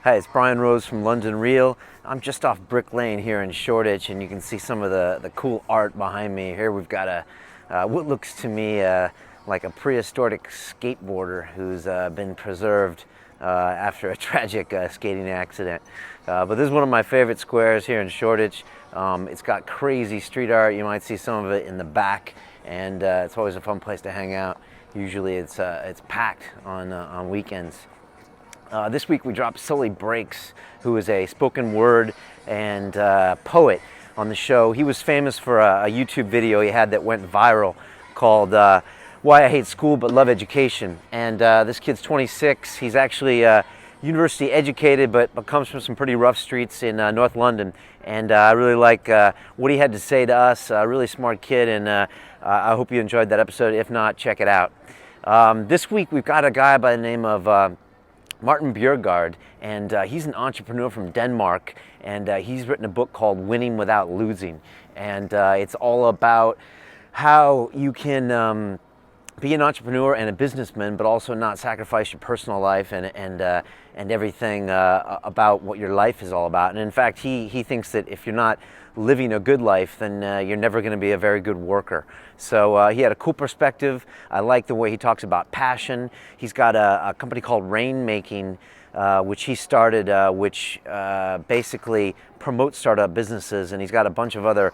Hi, it's Brian Rose from London Real. I'm just off Brick Lane here in Shoreditch, and you can see some of the cool art behind me. Here we've got what looks to me like a prehistoric skateboarder who's been preserved after a tragic skating accident. But this is one of my favorite squares here in Shoreditch. It's got crazy street art. You might see some of it in the back, and it's always a fun place to hang out. Usually it's packed on weekends. This week we dropped Sully Breaks, who is a spoken word and poet on the show. He was famous for a YouTube video he had that went viral called Why I Hate School But Love Education. And this kid's 26. He's actually university educated, but comes from some pretty rough streets in North London. And I really like what he had to say to us. A really smart kid, and I hope you enjoyed that episode. If not, check it out. This week we've got a guy by the name of Martin Bjergegaard, and he's an entrepreneur from Denmark, and he's written a book called Winning Without Losing, and it's all about how you can be an entrepreneur and a businessman, but also not sacrifice your personal life and everything about what your life is all about. And in fact, he thinks that if you're not living a good life, then you're never going to be a very good worker. So he had a cool perspective. I like the way he talks about passion. He's got a company called Rainmaking, which he started, which basically promotes startup businesses, and he's got a bunch of other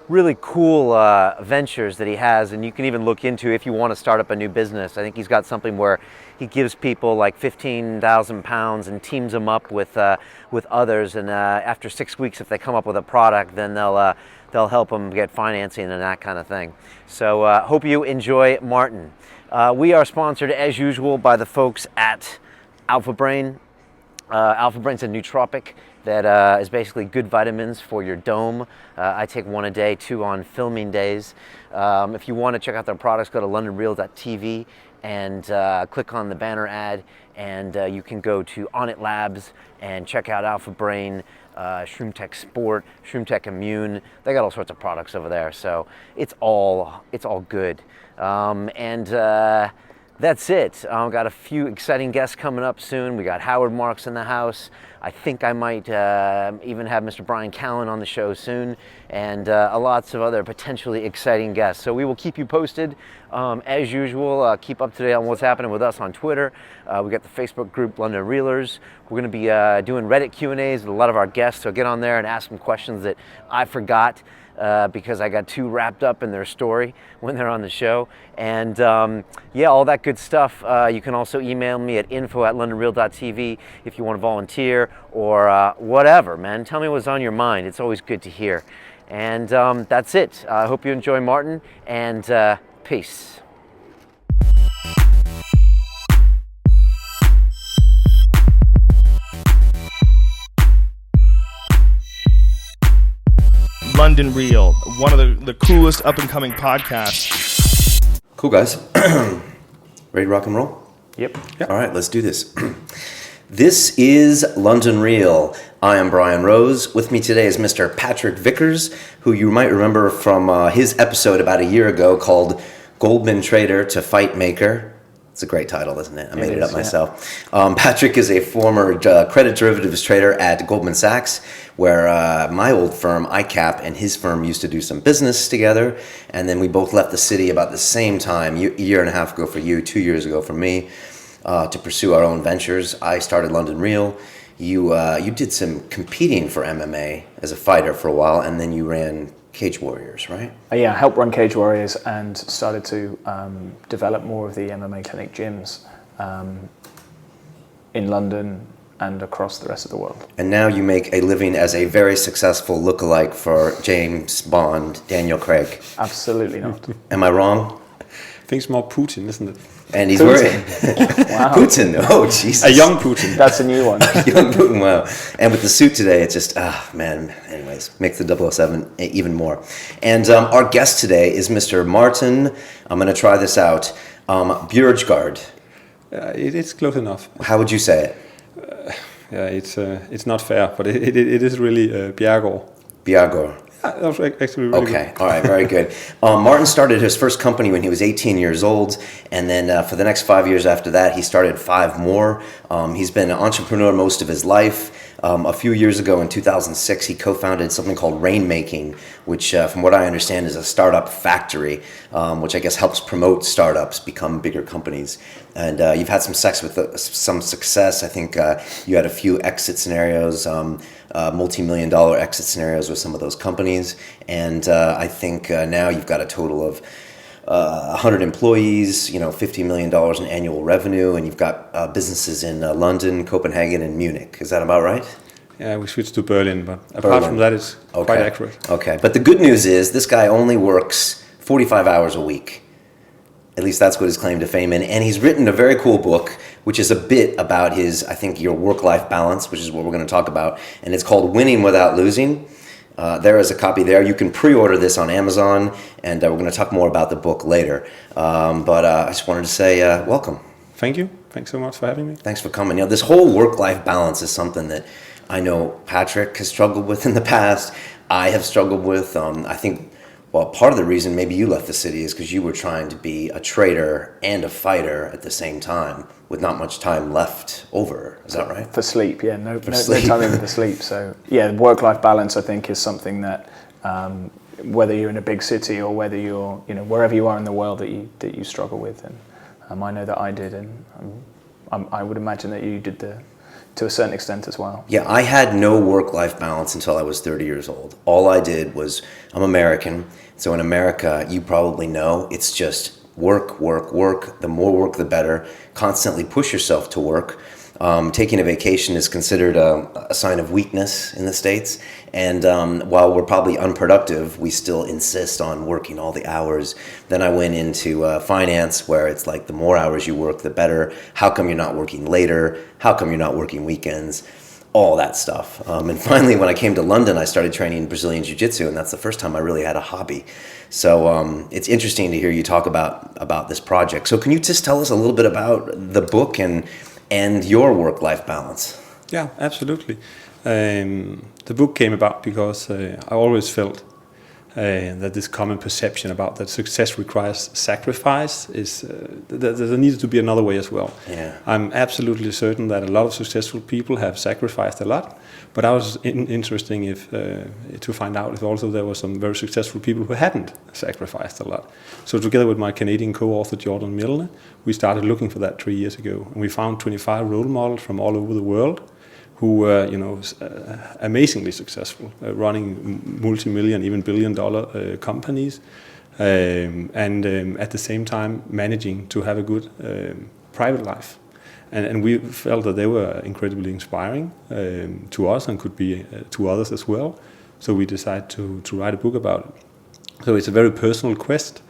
really cool ventures that he has, and you can even look into if you want to start up a new business. I think he's got something where he gives people like £15,000 and teams them up with others, and after 6 weeks, if they come up with a product, then they'll help them get financing and that kind of thing. So hope you enjoy Martin. We are sponsored as usual by the folks at Alpha Brain. Alpha Brain's a nootropic that is basically good vitamins for your dome. I take one a day, 2 on filming days. If you want to check out their products, go to londonreal.tv and click on the banner ad, and you can go to On It Labs and check out Alpha Brain, Shroom Tech Sport, Shroom Tech Immune. They got all sorts of products over there, so it's all good. That's it. Got a few exciting guests coming up soon. We got Howard Marks in the house. I think I might even have Mr. Brian Callen on the show soon, and lots of other potentially exciting guests. So we will keep you posted. As usual, keep up to date on what's happening with us on Twitter. We got the Facebook group London Reelers. We're going to be doing Reddit Q&As with a lot of our guests, so get on there and ask them questions that I forgot. Because I got too wrapped up in their story when they're on the show. And yeah, all that good stuff. You can also email me at info@londonreal.tv if you want to volunteer or whatever, man. Tell me what's on your mind. It's always good to hear. And that's it. I hope you enjoy Martin, and peace. London Real, one of the coolest up-and-coming podcasts. Cool, guys. Ready to rock and roll? Yep. All right, let's do this. This is London Real. I am Brian Rose. With me today is Mr. Patrick Vickers, who you might remember from his episode about a year ago called Goldman Trader to Fight Maker. It's a great title, isn't it? I made it up myself. Patrick is a former credit derivatives trader at Goldman Sachs, where my old firm, ICAP, and his firm used to do some business together. And then we both left the city about the same time, a year and a half ago for you, 2 years ago for me, to pursue our own ventures. I started London Real. You did some competing for MMA as a fighter for a while, and then you ran Cage Warriors, right? Yeah, I helped run Cage Warriors and started to develop more of the MMA clinic gyms in London and across the rest of the world. And now you make a living as a very successful lookalike for James Bond, Daniel Craig. Absolutely not. Am I wrong? I think it's more Putin, isn't it? And he's Putin. wearing Wow. Putin. Oh, Jesus. A young Putin. That's a new one. Young Putin, wow. And with the suit today, it's just, man. Anyways, makes the 007 even more. And our guest today is Mr. Martin. I'm going to try this out. Bjergegaard. It's close enough. How would you say it? Yeah, it's not fair, but it is really Bjergegaard. Bjergegaard. That was actually really Okay, all right, very good. Martin started his first company when he was 18 years old, and then for the next 5 years after that, he started 5 more. He's been an entrepreneur most of his life. A few years ago in 2006, he co-founded something called Rainmaking, which from what I understand is a startup factory, which I guess helps promote startups become bigger companies. And you've had some success. I think you had a few exit scenarios, multi-million-dollar exit scenarios with some of those companies. And I think now you've got a total of 100 employees, $50 million in annual revenue, and you've got businesses in London, Copenhagen, and Munich. Is that about right? Yeah, we switched to Berlin, but apart from that, it's quite accurate. Okay, but the good news is this guy only works 45 hours a week. At least that's what his claim to fame is. And he's written a very cool book, which is a bit about your work-life balance, which is what we're going to talk about. And it's called Winning Without Losing. There is a copy there. You can pre-order this on Amazon, and we're going to talk more about the book later. But I just wanted to say welcome. Thank you. Thanks so much for having me. Thanks for coming. This whole work-life balance is something that I know Patrick has struggled with in the past. I have struggled with. I think, part of the reason maybe you left the city is because you were trying to be a trader and a fighter at the same time with not much time left over. Is that right? For sleep, yeah. No time even for sleep. So, yeah, work-life balance, I think, is something that whether you're in a big city or whether you're, wherever you are in the world that you struggle with. And I know that I did, and I would imagine that you did to a certain extent as well. Yeah, I had no work-life balance until I was 30 years old. All I did was, I'm American, so in America, you probably know, it's just work, work, work. The more work, the better. Constantly push yourself to work. Taking a vacation is considered a sign of weakness in the States. And while we're probably unproductive, we still insist on working all the hours. Then I went into finance, where it's like the more hours you work, the better. How come you're not working later? How come you're not working weekends? All that stuff. And finally, when I came to London, I started training Brazilian Jiu-Jitsu, and that's the first time I really had a hobby. So it's interesting to hear you talk about this project. So can you just tell us a little bit about the book and your work-life balance? Yeah, absolutely. The book came about because I always felt that this common perception about that success requires sacrifice is there needs to be another way as well. Yeah. I'm absolutely certain that a lot of successful people have sacrificed a lot, but I was interesting to find out if also there were some very successful people who hadn't sacrificed a lot. So together with my Canadian co-author Jordan Milne, we started looking for that 3 years ago, and we found 25 role models from all over the world who were, amazingly successful, running multi-million, even billion-dollar companies, and at the same time managing to have a good private life. And we felt that they were incredibly inspiring to us and could be to others as well. So we decided to write a book about it. So it's a very personal quest.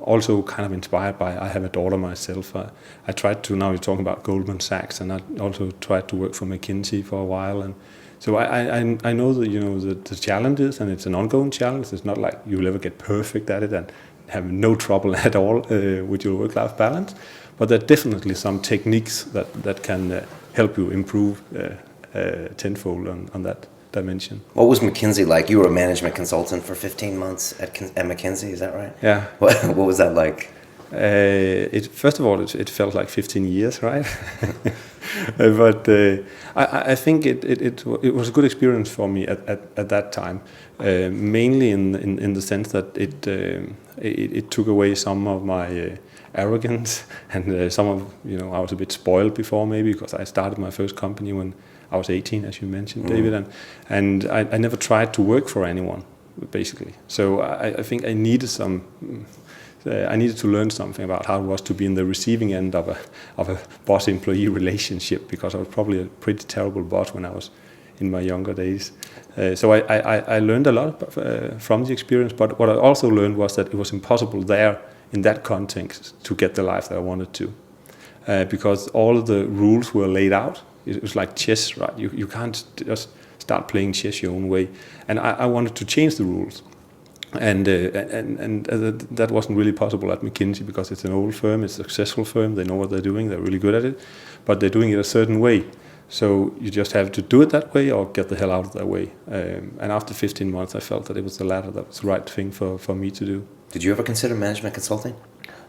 Also kind of inspired by, I have a daughter myself. I tried to, now you're talking about Goldman Sachs, and I also tried to work for McKinsey for a while. And so I know that, the challenges, and it's an ongoing challenge. It's not like you'll ever get perfect at it and have no trouble at all with your work-life balance. But there are definitely some techniques that can help you improve tenfold on that dimension. What was McKinsey like? You were a management consultant for 15 months at McKinsey, is that right? Yeah. What was that like? First of all, it felt like 15 years, right? But I think it was a good experience for me at that time, mainly in the sense that it took away some of my arrogance and some of, I was a bit spoiled before maybe because I started my first company when I was 18, as you mentioned, David, and I never tried to work for anyone, basically. So I think I needed to learn something about how it was to be in the receiving end of a boss-employee relationship, because I was probably a pretty terrible boss when I was in my younger days. So I learned a lot from the experience, but what I also learned was that it was impossible there in that context to get the life that I wanted to, because all of the rules were laid out. It was like chess, right? You can't just start playing chess your own way. And I wanted to change the rules. And that wasn't really possible at McKinsey, because it's an old firm, it's a successful firm, they know what they're doing, they're really good at it, but they're doing it a certain way. So you just have to do it that way or get the hell out of that way. And after 15 months, I felt that it was the latter that was the right thing for me to do. Did you ever consider management consulting?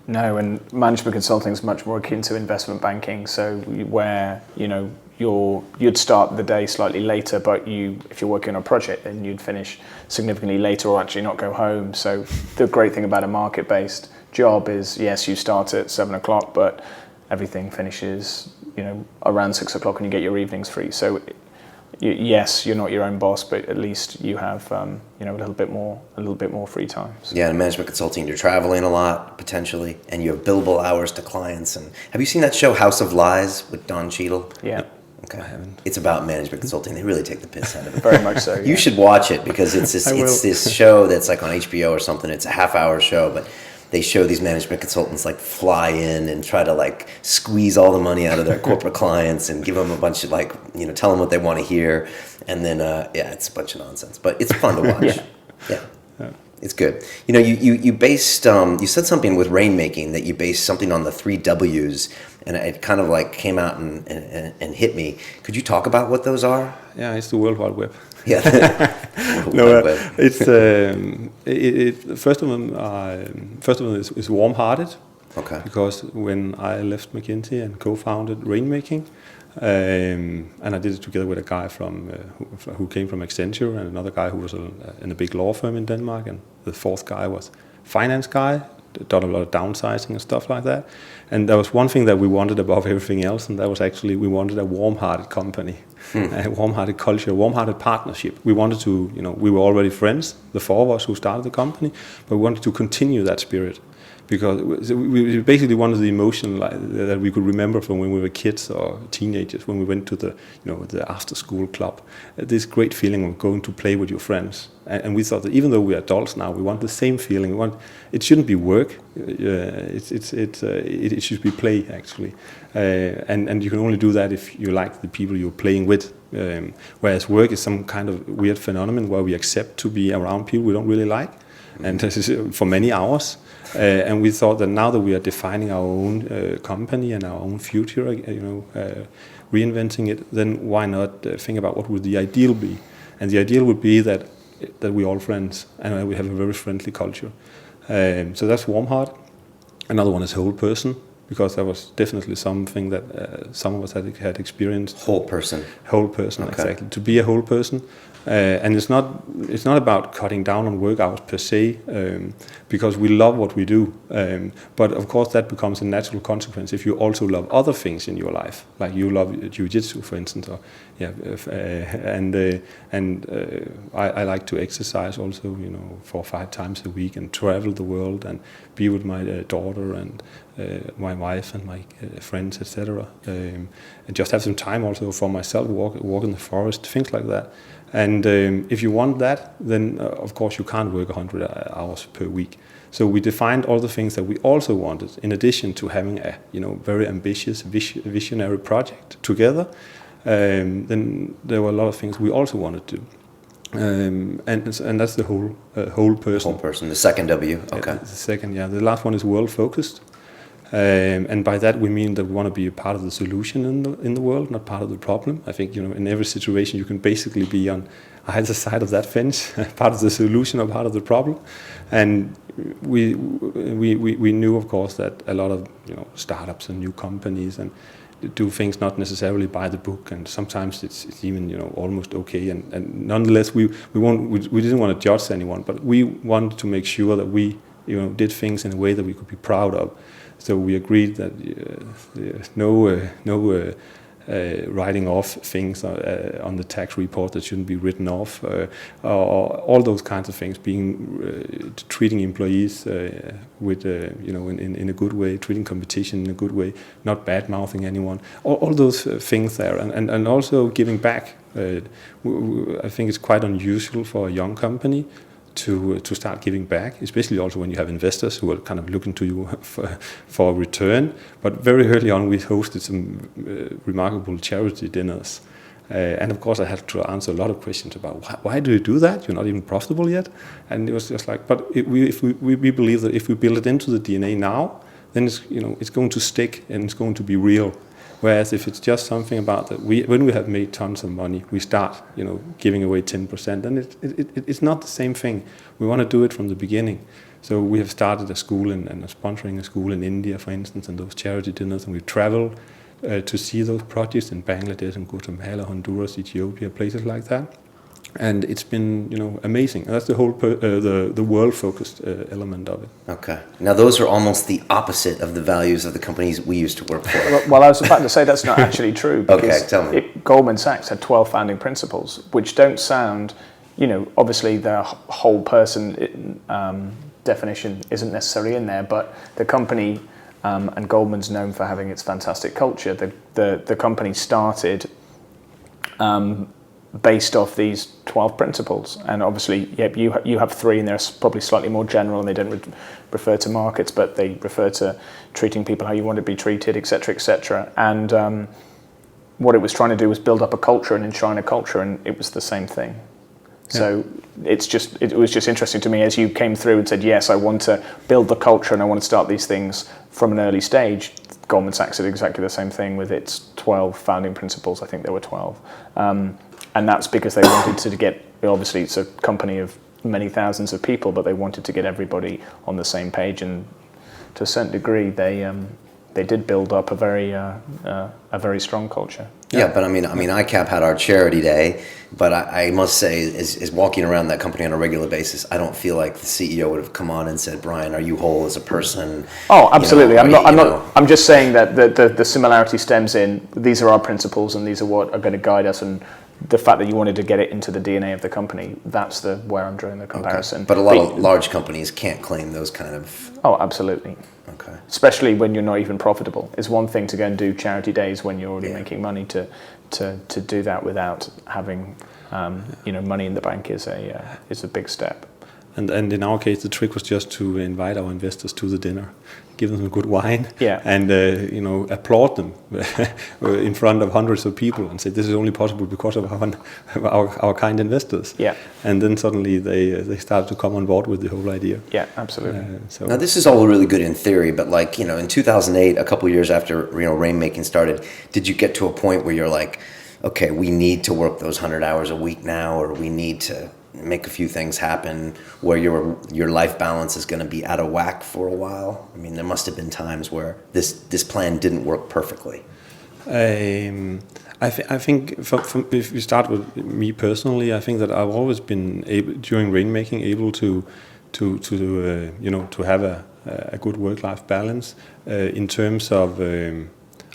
No, and management consulting is much more akin to investment banking. So where you'd start the day slightly later, but if you're working on a project, then you'd finish significantly later or actually not go home. So the great thing about a market-based job is, yes, you start at 7 o'clock, but everything finishes, around 6 o'clock, and you get your evenings free. So yes, you're not your own boss, but at least you have a little bit more free time. So. Yeah, in management consulting, you're traveling a lot potentially, and you have billable hours to clients. And have you seen that show House of Lies with Don Cheadle? Yeah. Okay. It's about management consulting. They really take the piss out of it. Very much so. Yeah. You should watch it because it's this show that's like on HBO or something. It's a half-hour show, but they show these management consultants like fly in and try to like squeeze all the money out of their corporate clients and give them a bunch of tell them what they want to hear, and then it's a bunch of nonsense, but it's fun to watch. Yeah. It's good. You based you said something with rainmaking that you based something on the 3 W's, and it kind of like came out and hit me. Could you talk about what those are? Yeah, it's the World Wide Web. Yeah. It's first of them is warm-hearted. Okay. Because when I left McKinsey and co-founded Rainmaking, and I did it together with a guy who came from Accenture, and another guy who was in a big law firm in Denmark, and the fourth guy was finance guy, done a lot of downsizing and stuff like that. And there was one thing that we wanted above everything else, and that was actually we wanted a warm-hearted company, a warm-hearted culture, a warm-hearted partnership. We wanted to, we were already friends, the 4 of us who started the company, but we wanted to continue that spirit. Because we basically wanted the emotion that we could remember from when we were kids or teenagers, when we went to the after-school club. This great feeling of going to play with your friends. And we thought that even though we are adults now, we want the same feeling. It shouldn't be work. It should be play, actually. And you can only do that if you like the people you're playing with. Whereas work is some kind of weird phenomenon where we accept to be around people we don't really like, and this is for many hours. And we thought that now that we are defining our own company and our own future, reinventing it, then why not think about what would the ideal be? And the ideal would be that we're all friends and we have a very friendly culture. So that's warm heart. Another one is whole person, because that was definitely something that some of us had experienced. Whole person, okay. Exactly. To be a whole person. And it's not about cutting down on work hours per se, because we love what we do. But of course, that becomes a natural consequence if you also love other things in your life, like you love jiu-jitsu, for instance. Or I like to exercise also, 4 or 5 times a week, and travel the world and be with my daughter and my wife and my friends, etc. And just have some time also for myself, walk in the forest, things like that. And if you want that, then of course you can't work 100 hours per week. So we defined all the things that we also wanted, in addition to having a very ambitious, visionary project together. Then there were a lot of things we also wanted to do. And that's the whole person. Whole person, the second W. Okay. The second, yeah. The last one is world focused. And by that we mean that we want to be a part of the solution in the world, not part of the problem. I think in every situation you can basically be on either side of that fence, part of the solution or part of the problem. And we knew, of course, that a lot of startups and new companies and do things not necessarily by the book, and sometimes it's even almost okay. And nonetheless, we didn't want to judge anyone, but we wanted to make sure that we did things in a way that we could be proud of. So we agreed that no writing off things on the tax report that shouldn't be written off, or all those kinds of things. Treating employees with in a good way, treating competition in a good way, not bad mouthing anyone. All those things there, and also giving back. I think it's quite unusual for a young company to start giving back, especially also when you have investors who are kind of looking to you for a return. But very early on, we hosted some remarkable charity dinners. And of course, I had to answer a lot of questions about why do you do that? You're not even profitable yet. And it was just like, but we believe that if we build it into the DNA now, then it's going to stick and it's going to be real. Whereas if it's just something about that, when we have made tons of money, we start, giving away 10%, and it's not the same thing. We want to do it from the beginning. So we have started a school and sponsoring a school in India, for instance, and those charity dinners, and we travel to see those projects in Bangladesh and Guatemala, Honduras, Ethiopia, places like that. And it's been, amazing. That's the whole the world-focused element of it. Okay. Now those are almost the opposite of the values of the companies we used to work for. Well, I was about to say that's not actually true. Because okay, tell me. Goldman Sachs had 12 founding principles, which don't sound, obviously the whole person definition isn't necessarily in there, but the company, and Goldman's known for having its fantastic culture, the company started based off these 12 principles. And obviously, you have 3, and they're probably slightly more general, and they don't refer to markets, but they refer to treating people how you want to be treated, et cetera, et cetera. And what it was trying to do was build up a culture and enshrine a culture, and it was the same thing. Yeah. So it was just interesting to me as you came through and said, yes, I want to build the culture and I want to start these things from an early stage. Goldman Sachs did exactly the same thing with its 12 founding principles. I think there were 12. And that's because they wanted to get, obviously it's a company of many thousands of people, but they wanted to get everybody on the same page. And to a certain degree, they did build up a very strong culture. Yeah, but I mean, ICAP had our charity day, but I must say, is walking around that company on a regular basis, I don't feel like the CEO would have come on and said, "Brian, are you whole as a person?" Oh, absolutely. I'm just saying that the similarity stems in these are our principles and these are what are going to guide us, and the fact that you wanted to get it into the DNA of the company, that's where I'm drawing the comparison. Okay. But a lot of large companies can't claim those kind of... Oh, absolutely. Okay. Especially when you're not even profitable. It's one thing to go and do charity days when you're already making money. To do that without having money in the bank is a big step. And in our case, the trick was just to invite our investors to the dinner, give them some good wine, and applaud them in front of hundreds of people and say this is only possible because of our kind investors. Yeah. And then suddenly they started to come on board with the whole idea. Yeah, absolutely. Now this is all really good in theory, but in 2008, a couple of years after rainmaking started, did you get to a point where you're like, okay, we need to work those 100 hours a week now, or we need to make a few things happen where your life balance is going to be out of whack for a while? I mean, there must have been times where this plan didn't work perfectly. I think if we start with me personally, I think that I've always been able during rainmaking to have a good work-life balance in terms of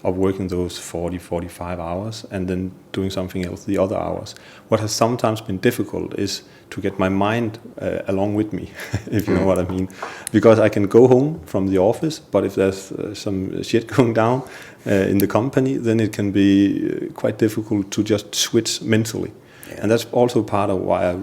working those 40-45 hours and then doing something else the other hours. What has sometimes been difficult is to get my mind along with me, if you know what I mean. Because I can go home from the office, but if there's some shit going down in the company, then it can be quite difficult to just switch mentally. Yeah. And that's also part of why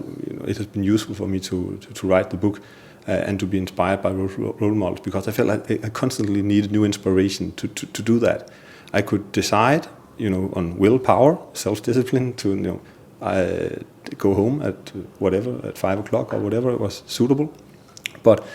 it has been useful for me to write the book and to be inspired by role models, because I felt like I constantly needed new inspiration to do that. I could decide, on willpower, self-discipline to, go home at 5 o'clock or whatever it was suitable. But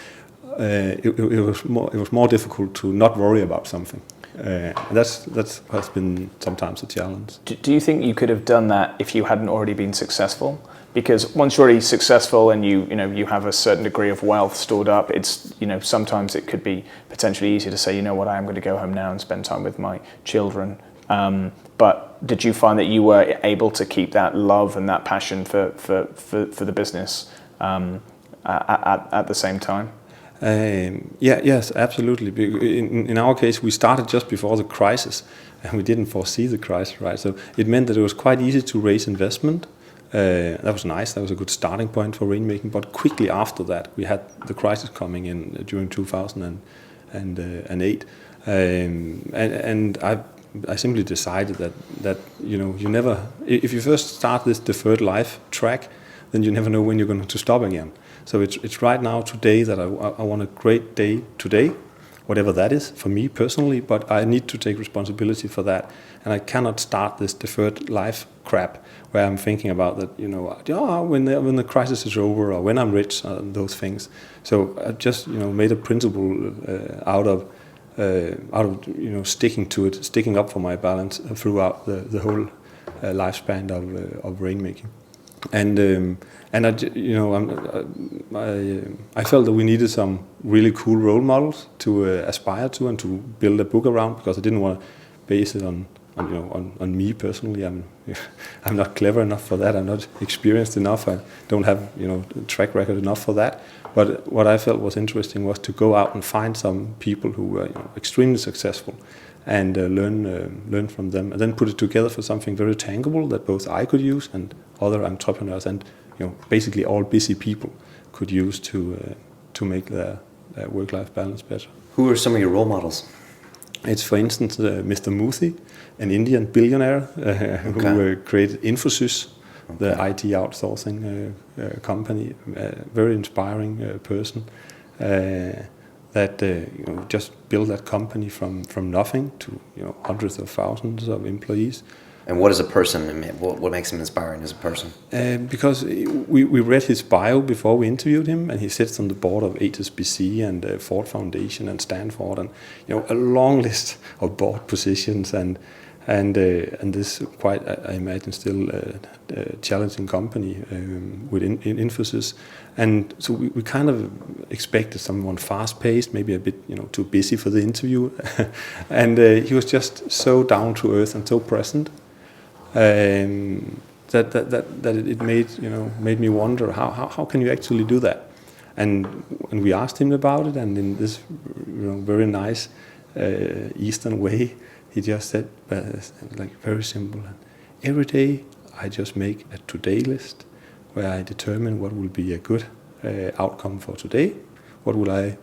it was more difficult to not worry about something. And that has been sometimes a challenge. Do you think you could have done that if you hadn't already been successful? Because once you're already successful and you have a certain degree of wealth stored up, it's sometimes it could be potentially easier to say, I am going to go home now and spend time with my children. But did you find that you were able to keep that love and that passion for the business at the same time? Yes, absolutely. In our case, we started just before the crisis, and we didn't foresee the crisis, right? So it meant that it was quite easy to raise investment. That was nice. That was a good starting point for rainmaking. But quickly after that, we had the crisis coming in during 2008, and I simply decided that you never, if you first start this deferred life track, then you never know when you're going to stop again. So it's right now today that I want a great day today, whatever that is for me personally. But I need to take responsibility for that, and I cannot start this deferred life crap where I'm thinking about that, when the crisis is over or when I'm rich, those things. So I just, made a principle out of out of sticking to it, sticking up for my balance throughout the whole lifespan of rainmaking. And I felt that we needed some really cool role models to aspire to and to build a book around, because I didn't want to base it on me personally. I'm not clever enough for that. I'm not experienced enough. I don't have track record enough for that. But what I felt was interesting was to go out and find some people who were extremely successful, and learn from them, and then put it together for something very tangible that both I could use and other entrepreneurs and basically all busy people could use to make their work-life balance better. Who are some of your role models? It's, for instance, Mr. Muthy, an Indian billionaire who created Infosys, the IT outsourcing company. Very inspiring person that just built that company from nothing to hundreds of thousands of employees. And what is a person? What makes him inspiring as a person? Because we read his bio before we interviewed him, and he sits on the board of HSBC and Ford Foundation and Stanford, and a long list of board positions, and this quite, I imagine, still challenging company within Infosys. And so we kind of expected someone fast-paced, maybe a bit too busy for the interview, and he was just so down to earth and so present. That it made me wonder how can you actually do that, and we asked him about it, and in this very nice Eastern way, he just said very simple, every day I just make a today list where I determine what will be a good outcome for today, what will I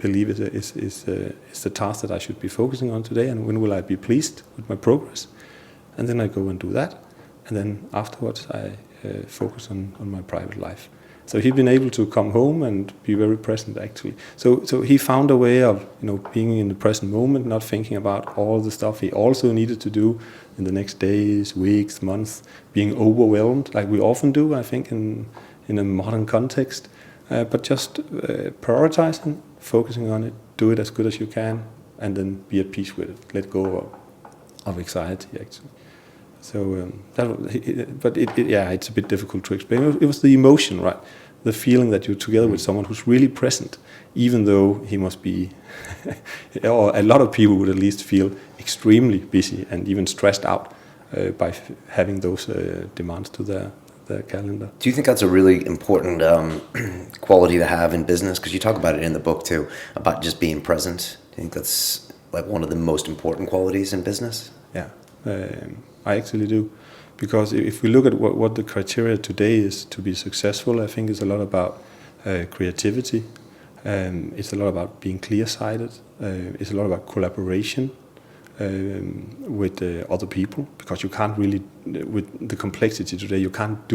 believe is the task that I should be focusing on today, and when will I be pleased with my progress. And then I go and do that, and then afterwards I focus on my private life. So he'd been able to come home and be very present, actually. So he found a way of being in the present moment, not thinking about all the stuff he also needed to do in the next days, weeks, months, being overwhelmed like we often do, I think, in a modern context. But just prioritizing, focusing on it, do it as good as you can, and then be at peace with it. Let go of anxiety, actually. So it's a bit difficult to explain. It was the emotion, right? The feeling that you're together with someone who's really present, even though he must be, or a lot of people would at least feel extremely busy and even stressed out by having those demands to their calendar. Do you think that's a really important quality to have in business? Because you talk about it in the book too, about just being present. Do you think that's like one of the most important qualities in business? Yeah. I actually do, because if we look at what the criteria today is to be successful, I think it's a lot about creativity, it's a lot about being clear-sighted, it's a lot about collaboration with other people, because you can't really, with the complexity today, you can't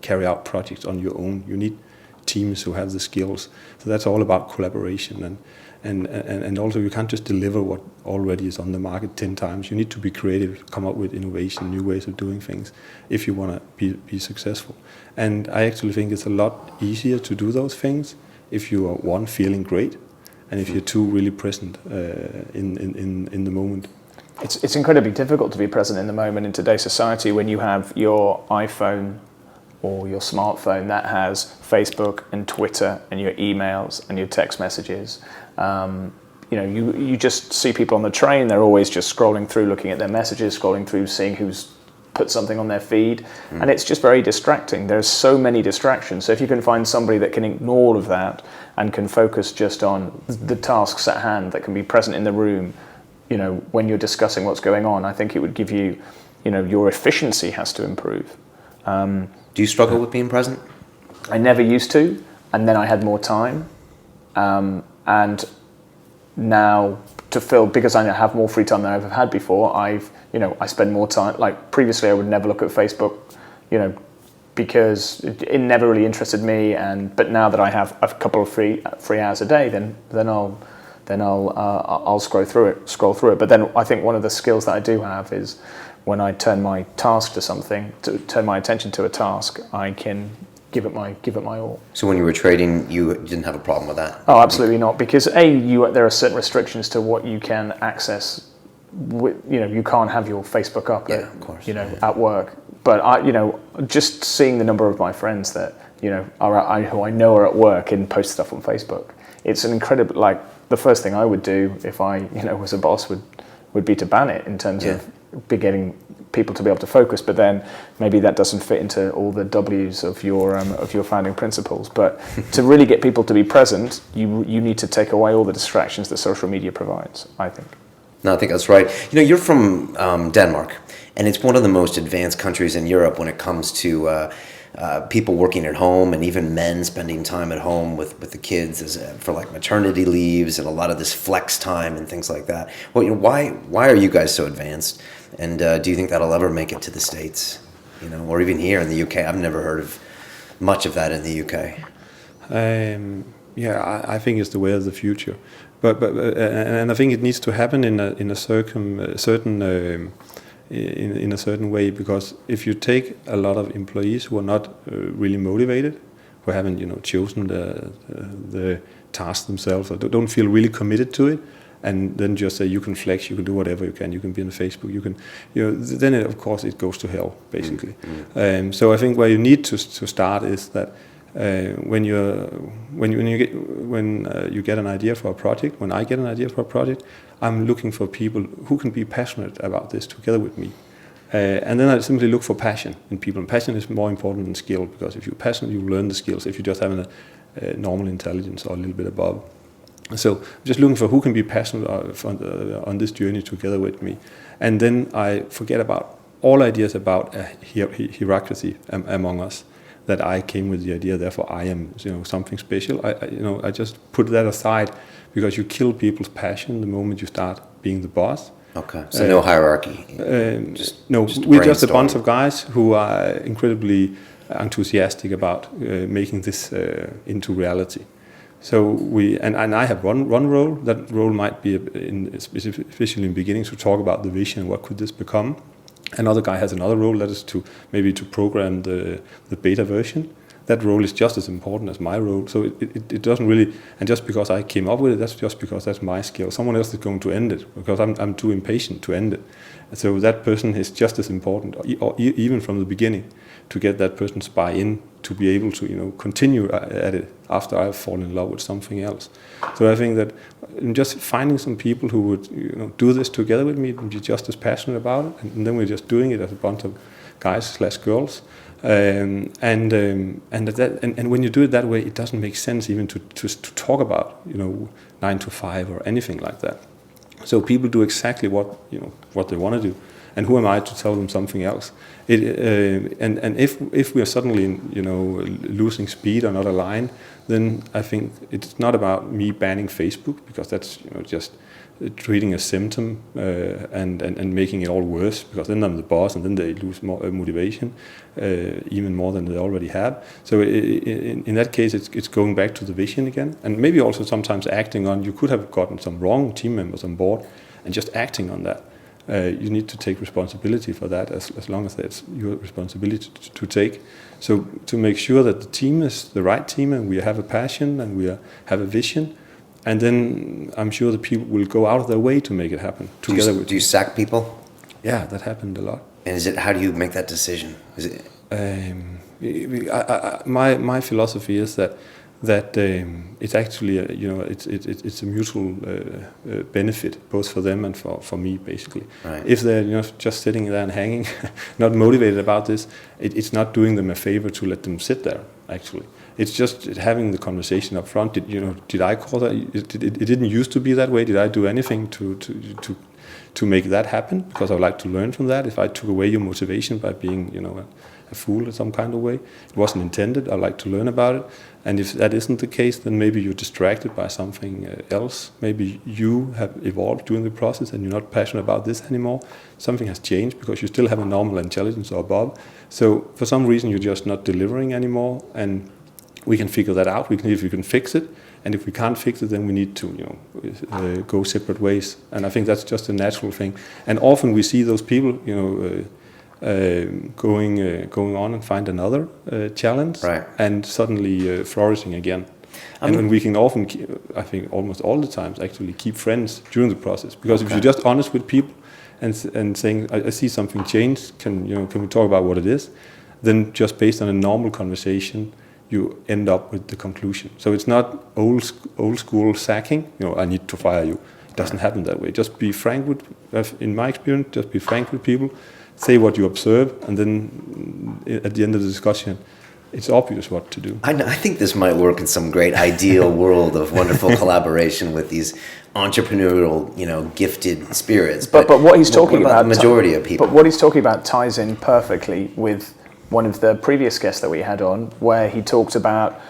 carry out projects on your own. You need teams who have the skills. So that's all about collaboration, and also you can't just deliver what already is on the market 10 times. You need to be creative, come up with innovation, new ways of doing things if you want to be successful. And I actually think it's a lot easier to do those things if you are, one, feeling great, and if you're two, really present in the moment. It's incredibly difficult to be present in the moment in today's society when you have your iPhone or your smartphone that has Facebook and Twitter and your emails and your text messages. You just see people on the train, they're always just scrolling through, looking at their messages, scrolling through, seeing who's put something on their feed, and it's just very distracting. There's so many distractions. So if you can find somebody that can ignore all of that and can focus just on the tasks at hand, that can be present in the room, when you're discussing what's going on, I think it would give you, your efficiency has to improve. Do you struggle with being present? I never used to, and then I had more time. And now to fill, because I have more free time than I've had before, I spend more time. Like previously I would never look at Facebook, because it never really interested me. But now that I have a couple of free hours a day, then I'll scroll through it. But then I think one of the skills that I do have is when I turn my attention to a task, I can give it my all. So when you were trading, you didn't have a problem with that? Oh, absolutely not. Because there are certain restrictions to what you can access. You can't have your Facebook up of course. at work. But just seeing the number of my friends that who I know are at work and post stuff on Facebook, it's an incredible. Like, the first thing I would do if I was a boss would be to ban it, in terms of getting people to be able to focus. But then maybe that doesn't fit into all the W's of your founding principles. But to really get people to be present, you need to take away all the distractions that social media provides, I think. No, I think that's right. You're from Denmark, and it's one of the most advanced countries in Europe when it comes to people working at home, and even men spending time at home with the kids for like maternity leaves and a lot of this flex time and things like that. Well, why are you guys so advanced? And do you think that'll ever make it to the States? Or even here in the UK? I've never heard of much of that in the UK. I think it's the way of the future. But I think it needs to happen in a certain way, because if you take a lot of employees who are not really motivated, who haven't chosen the task themselves, or don't feel really committed to it, and then just say you can flex, you can do whatever you can be on Facebook, you can, then of course it goes to hell basically. Mm-hmm. So I think where you need to start is that. When you get an idea for a project, when I get an idea for a project, I'm looking for people who can be passionate about this together with me. And then I simply look for passion in people. And passion is more important than skill, because if you're passionate, you learn the skills. If you just have a normal intelligence or a little bit above. So I'm just looking for who can be passionate on this journey together with me. And then I forget about all ideas about a hierarchy among us. That I came with the idea, therefore I am something special. I just put that aside, because you kill people's passion the moment you start being the boss. Okay, so no hierarchy. We're just a bunch of guys who are incredibly enthusiastic about making this into reality. So and I have one role. That role might be especially in the beginning, to talk about the vision, what could this become. Another guy has another role, that is to program the beta version. That role is just as important as my role. So it doesn't really, and just because I came up with it, that's just because that's my skill. Someone else is going to end it, because I'm too impatient to end it. So that person is just as important, or even from the beginning, to get that person's buy-in, to be able to continue at it after I've fallen in love with something else. So I think that just finding some people who would do this together with me and be just as passionate about it, and then we're just doing it as a bunch of guys/girls. And when you do it that way, it doesn't make sense even to talk about 9 to 5 or anything like that. So people do exactly what they want to do, and who am I to tell them something else? And if we are suddenly losing speed or not aligned, then I think it's not about me banning Facebook, because that's just treating a symptom and making it all worse, because then I'm the boss and then they lose more motivation, even more than they already have. So in that case, it's going back to the vision again, and maybe also sometimes acting on, you could have gotten some wrong team members on board, and just acting on that. You need to take responsibility for that, as long as that's your responsibility to take. So to make sure that the team is the right team, and we have a passion, and we have a vision, and then I'm sure the people will go out of their way to make it happen together. Do you sack people? Yeah, that happened a lot. And how do you make that decision? Is it? My philosophy is that it's actually it's a mutual benefit, both for them and for me, basically. Right. If they're just sitting there and hanging, not motivated about this, it's not doing them a favor to let them sit there. Actually, it's just having the conversation up front. Did I cause that? It didn't used to be that way. Did I do anything to make that happen? Because I would like to learn from that. If I took away your motivation by being a fool in some kind of way, it wasn't intended. I'd like to learn about it. And if that isn't the case, then maybe you're distracted by something else. Maybe you have evolved during the process and you're not passionate about this anymore. Something has changed because you still have a normal intelligence or above. So for some reason, you're just not delivering anymore. And we can figure that out. If we can fix it. And if we can't fix it, then we need to go separate ways. And I think that's just a natural thing. And often we see those people, going on and find another challenge, Right. and suddenly flourishing again. And we can often, I think almost all the times, actually keep friends during the process. Because if you're just honest with people and saying, I see something change, can we talk about what it is? Then just based on a normal conversation, you end up with the conclusion. So it's not old school sacking. I need to fire you. It doesn't happen that way. Just be frank with, in my experience, just be frank with people. Say what you observe, and then at the end of the discussion, it's obvious what to do. I think this might work in some great ideal world of wonderful collaboration with these entrepreneurial, gifted spirits. But what he's talking what about, the majority of people. But what he's talking about ties in perfectly with one of the previous guests that we had on, where he talked about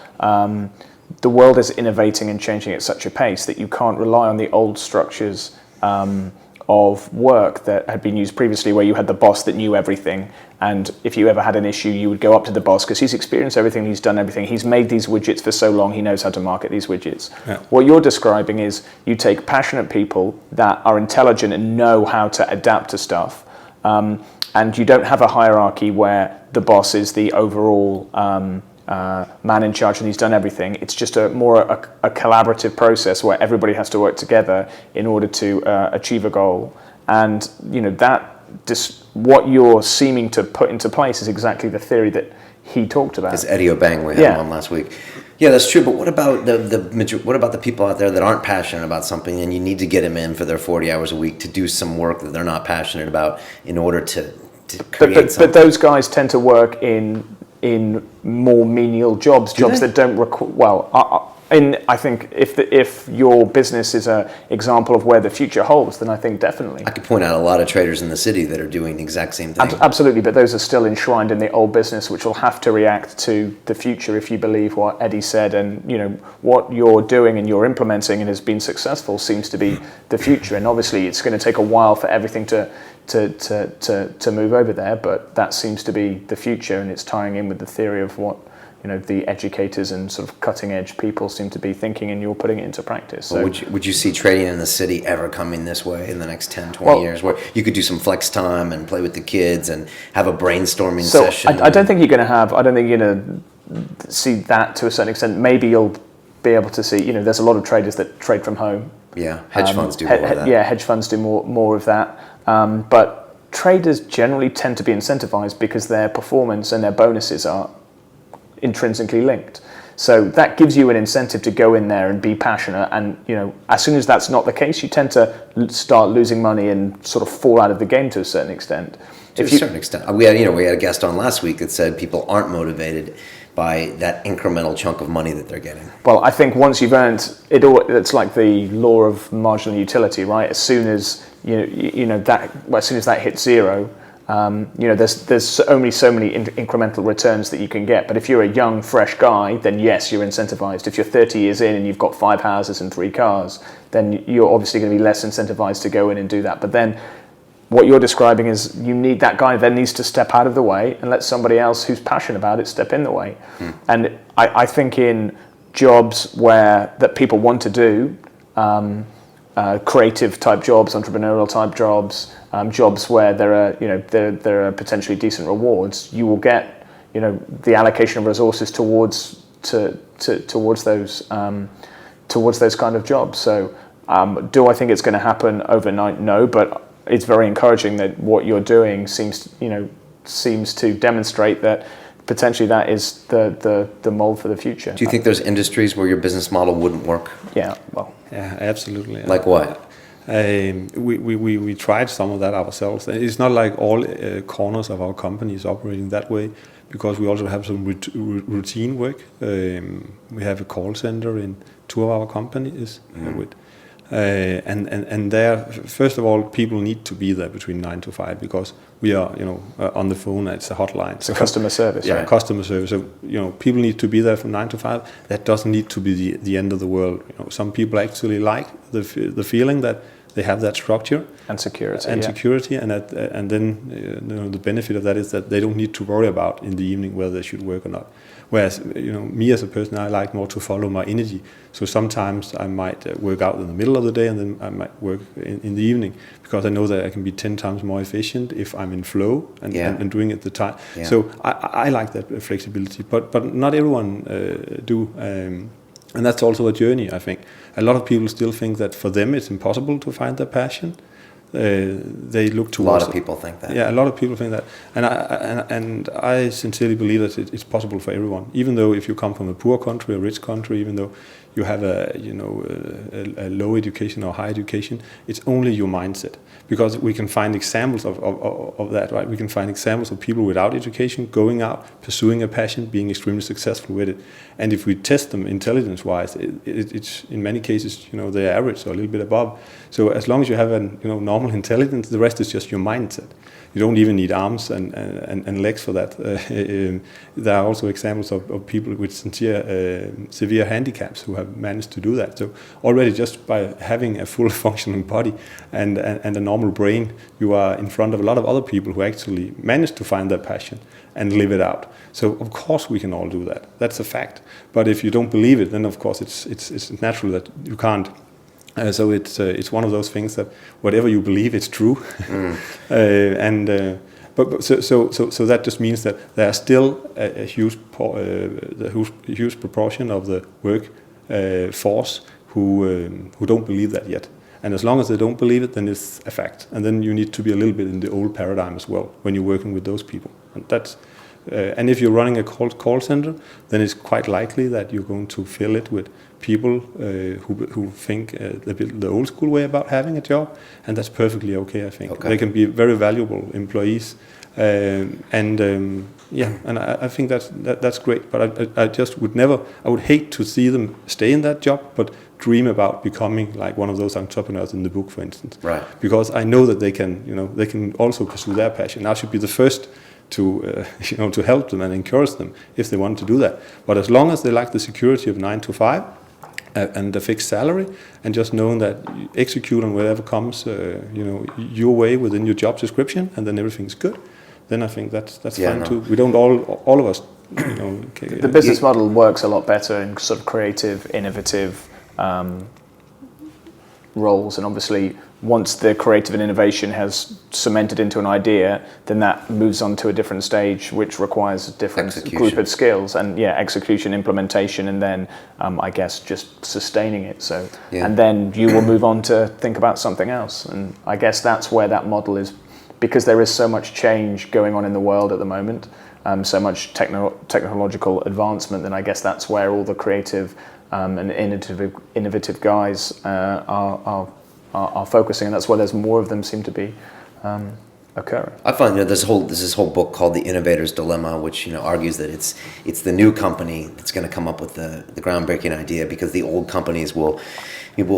the world is innovating and changing at such a pace that you can't rely on the old structures of work that had been used previously, where you had the boss that knew everything, and if you ever had an issue, you would go up to the boss because he's experienced everything, he's done everything, he's made these widgets for so long, he knows how to market these widgets. Yeah. What you're describing is you take passionate people that are intelligent and know how to adapt to stuff, and you don't have a hierarchy where the boss is the overall man in charge and he's done everything. It's just a collaborative process where everybody has to work together in order to achieve a goal. And what you're seeming to put into place is exactly the theory that he talked about. It's Eddie Obang, we had him on last week. Yeah, that's true. But what about the people out there that aren't passionate about something, and you need to get them in for their 40 hours a week to do some work that they're not passionate about in order to create something? But those guys tend to work in more menial jobs that don't require. I think if your business is an example of where the future holds, then I think definitely. I could point out a lot of traders in the city that are doing the exact same thing. Absolutely, but those are still enshrined in the old business, which will have to react to the future if you believe what Eddie said, and what you're doing and you're implementing and has been successful seems to be the future. And obviously, it's going to take a while for everything to move over there, but that seems to be the future, and it's tying in with the theory of what the educators and sort of cutting edge people seem to be thinking, and you're putting it into practice. So, would you see trading in the city ever coming this way in the next 10, 20 years, where you could do some flex time and play with the kids and have a brainstorming session? I don't think you're going to see that to a certain extent. Maybe you'll be able to see, there's a lot of traders that trade from home. Yeah, hedge funds do more of that. Yeah, hedge funds do more of that. But traders generally tend to be incentivized because their performance and their bonuses are intrinsically linked. So that gives you an incentive to go in there and be passionate. And as soon as that's not the case, you tend to start losing money and sort of fall out of the game to a certain extent. To a certain extent, we had a guest on last week that said people aren't motivated by that incremental chunk of money that they're getting. Well, I think once you've earned it, it's like the law of marginal utility, right? As soon as as soon as that hits zero, there's only so many incremental returns that you can get. But if you're a young, fresh guy, then yes, you're incentivized. If you're 30 years in and you've got 5 houses and 3 cars, then you're obviously going to be less incentivized to go in and do that. But then what you're describing is that guy then needs to step out of the way and let somebody else who's passionate about it step in the way. And I think in jobs that people want to do, creative type jobs, entrepreneurial type jobs, jobs where there are potentially decent rewards, you will get the allocation of resources towards those kind of jobs. So do I think it's going to happen overnight? No, but it's very encouraging that what you're doing seems to demonstrate that potentially that is the mold for the future. Do you think there's industries where your business model wouldn't work? Yeah, well. Yeah, absolutely. Like what? We tried some of that ourselves. It's not like all corners of our company is operating that way, because we also have some routine work. We have a call center in 2 of our companies and there, first of all, people need to be there between 9 to 5 because we are, on the phone. It's a hotline. It's a customer service. Yeah, right? Customer service. So people need to be there from 9 to 5. That doesn't need to be the end of the world. Some people actually like the feeling that they have that structure and security, and then the benefit of that is that they don't need to worry about in the evening whether they should work or not. Whereas me as a person, I like more to follow my energy. So sometimes I might work out in the middle of the day, and then I might work in the evening, because I know that I can be 10 times more efficient if I'm in flow and doing it the time. Yeah. So I like that flexibility, but not everyone do. And that's also a journey, I think. A lot of people still think that for them it's impossible to find their passion. They look towards. A lot of people think that. Yeah, a lot of people think that, and I sincerely believe that it's possible for everyone. Even though if you come from a poor country, a rich country, even though you have a low education or high education, it's only your mindset. Because we can find examples of that, right? We can find examples of people without education going out, pursuing a passion, being extremely successful with it. And if we test them intelligence-wise, it's in many cases, they're average or a little bit above. So as long as you have a normal intelligence, the rest is just your mindset. You don't even need arms and legs for that. There are also examples of people with severe handicaps who have managed to do that. So already just by having a full functioning body and a normal brain, you are in front of a lot of other people who actually manage to find their passion and live it out. So of course we can all do that. That's a fact. But if you don't believe it, then of course it's natural that you can't. So it's one of those things that whatever you believe, it's true. So that just means that there are still a huge proportion of the work force who don't believe that yet. And as long as they don't believe it, then it's a fact. And then you need to be a little bit in the old paradigm as well when you're working with those people. And that's and if you're running a call center, then it's quite likely that you're going to fill it with people who think the old school way about having a job, and that's perfectly okay, I think. Okay. They can be very valuable employees, and I think that's great. But I just would hate to see them stay in that job, but dream about becoming like one of those entrepreneurs in the book, for instance. Right. Because I know that they can also pursue their passion. I should be the first to help them and encourage them if they want to do that. But as long as they like the security of 9 to 5 and the fixed salary, and just knowing that you execute on whatever comes your way within your job description, and then everything's good, then I think that's fine too. We don't all of us. The business model works a lot better in sort of creative, innovative roles, and obviously once the creative and innovation has cemented into an idea, then that moves on to a different stage, which requires a different group of skills, and execution, implementation, and then I guess just sustaining it. So, and then you will move on to think about something else. And I guess that's where that model is, because there is so much change going on in the world at the moment, so much technological advancement. Then I guess that's where all the creative and innovative guys are focusing, and that's why there's more of them seem to be occurring. I find there's this whole book called The Innovator's Dilemma, which argues that it's the new company that's going to come up with the groundbreaking idea, because the old companies will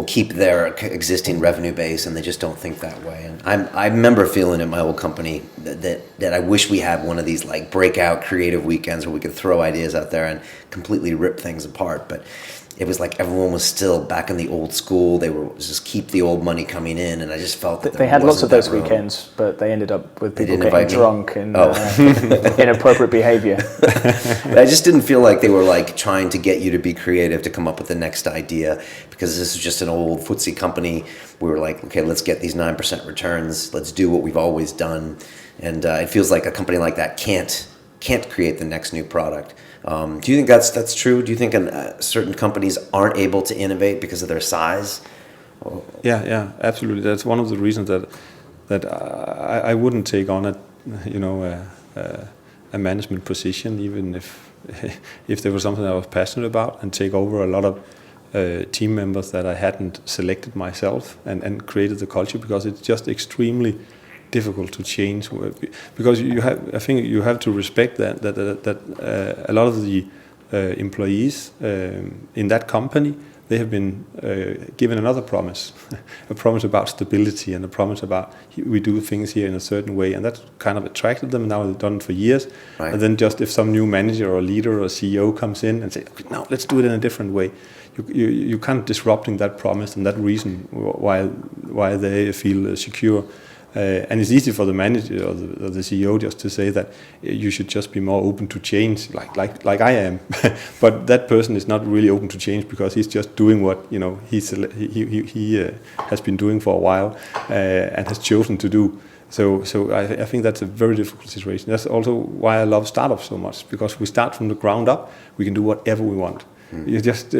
keep their existing revenue base, and they just don't think that way. And I remember feeling in my old company that I wish we had one of these like breakout creative weekends where we could throw ideas out there and completely rip things apart, but it was like everyone was still back in the old school. They were just keep the old money coming in, and I just felt that they had lots of those weekends, but they ended up with people getting drunk and inappropriate behavior. I just didn't feel like they were like trying to get you to be creative to come up with the next idea, because this is just an old footsie company. We were like, okay, let's get these 9% returns. Let's do what we've always done, and it feels like a company like that can't create the next new product. Do you think that's true? Do you think certain companies aren't able to innovate because of their size? Yeah, absolutely. That's one of the reasons that I wouldn't take on a management position, even if there was something I was passionate about, and take over a lot of team members that I hadn't selected myself and created the culture, because it's just extremely difficult to change, because I think you have to respect that a lot of the employees in that company they have been given another promise, a promise about stability and a promise about we do things here in a certain way, and that kind of attracted them. Now they've done it for years, Right. and then just if some new manager or leader or CEO comes in and say, okay, now let's do it in a different way, you kind of disrupting that promise and that reason why they feel secure. And it's easy for the manager or the CEO just to say that you should just be more open to change, like I am. But that person is not really open to change because he's just doing what he has been doing for a while and has chosen to do. So I think that's a very difficult situation. That's also why I love startups so much, because we start from the ground up. We can do whatever we want. You just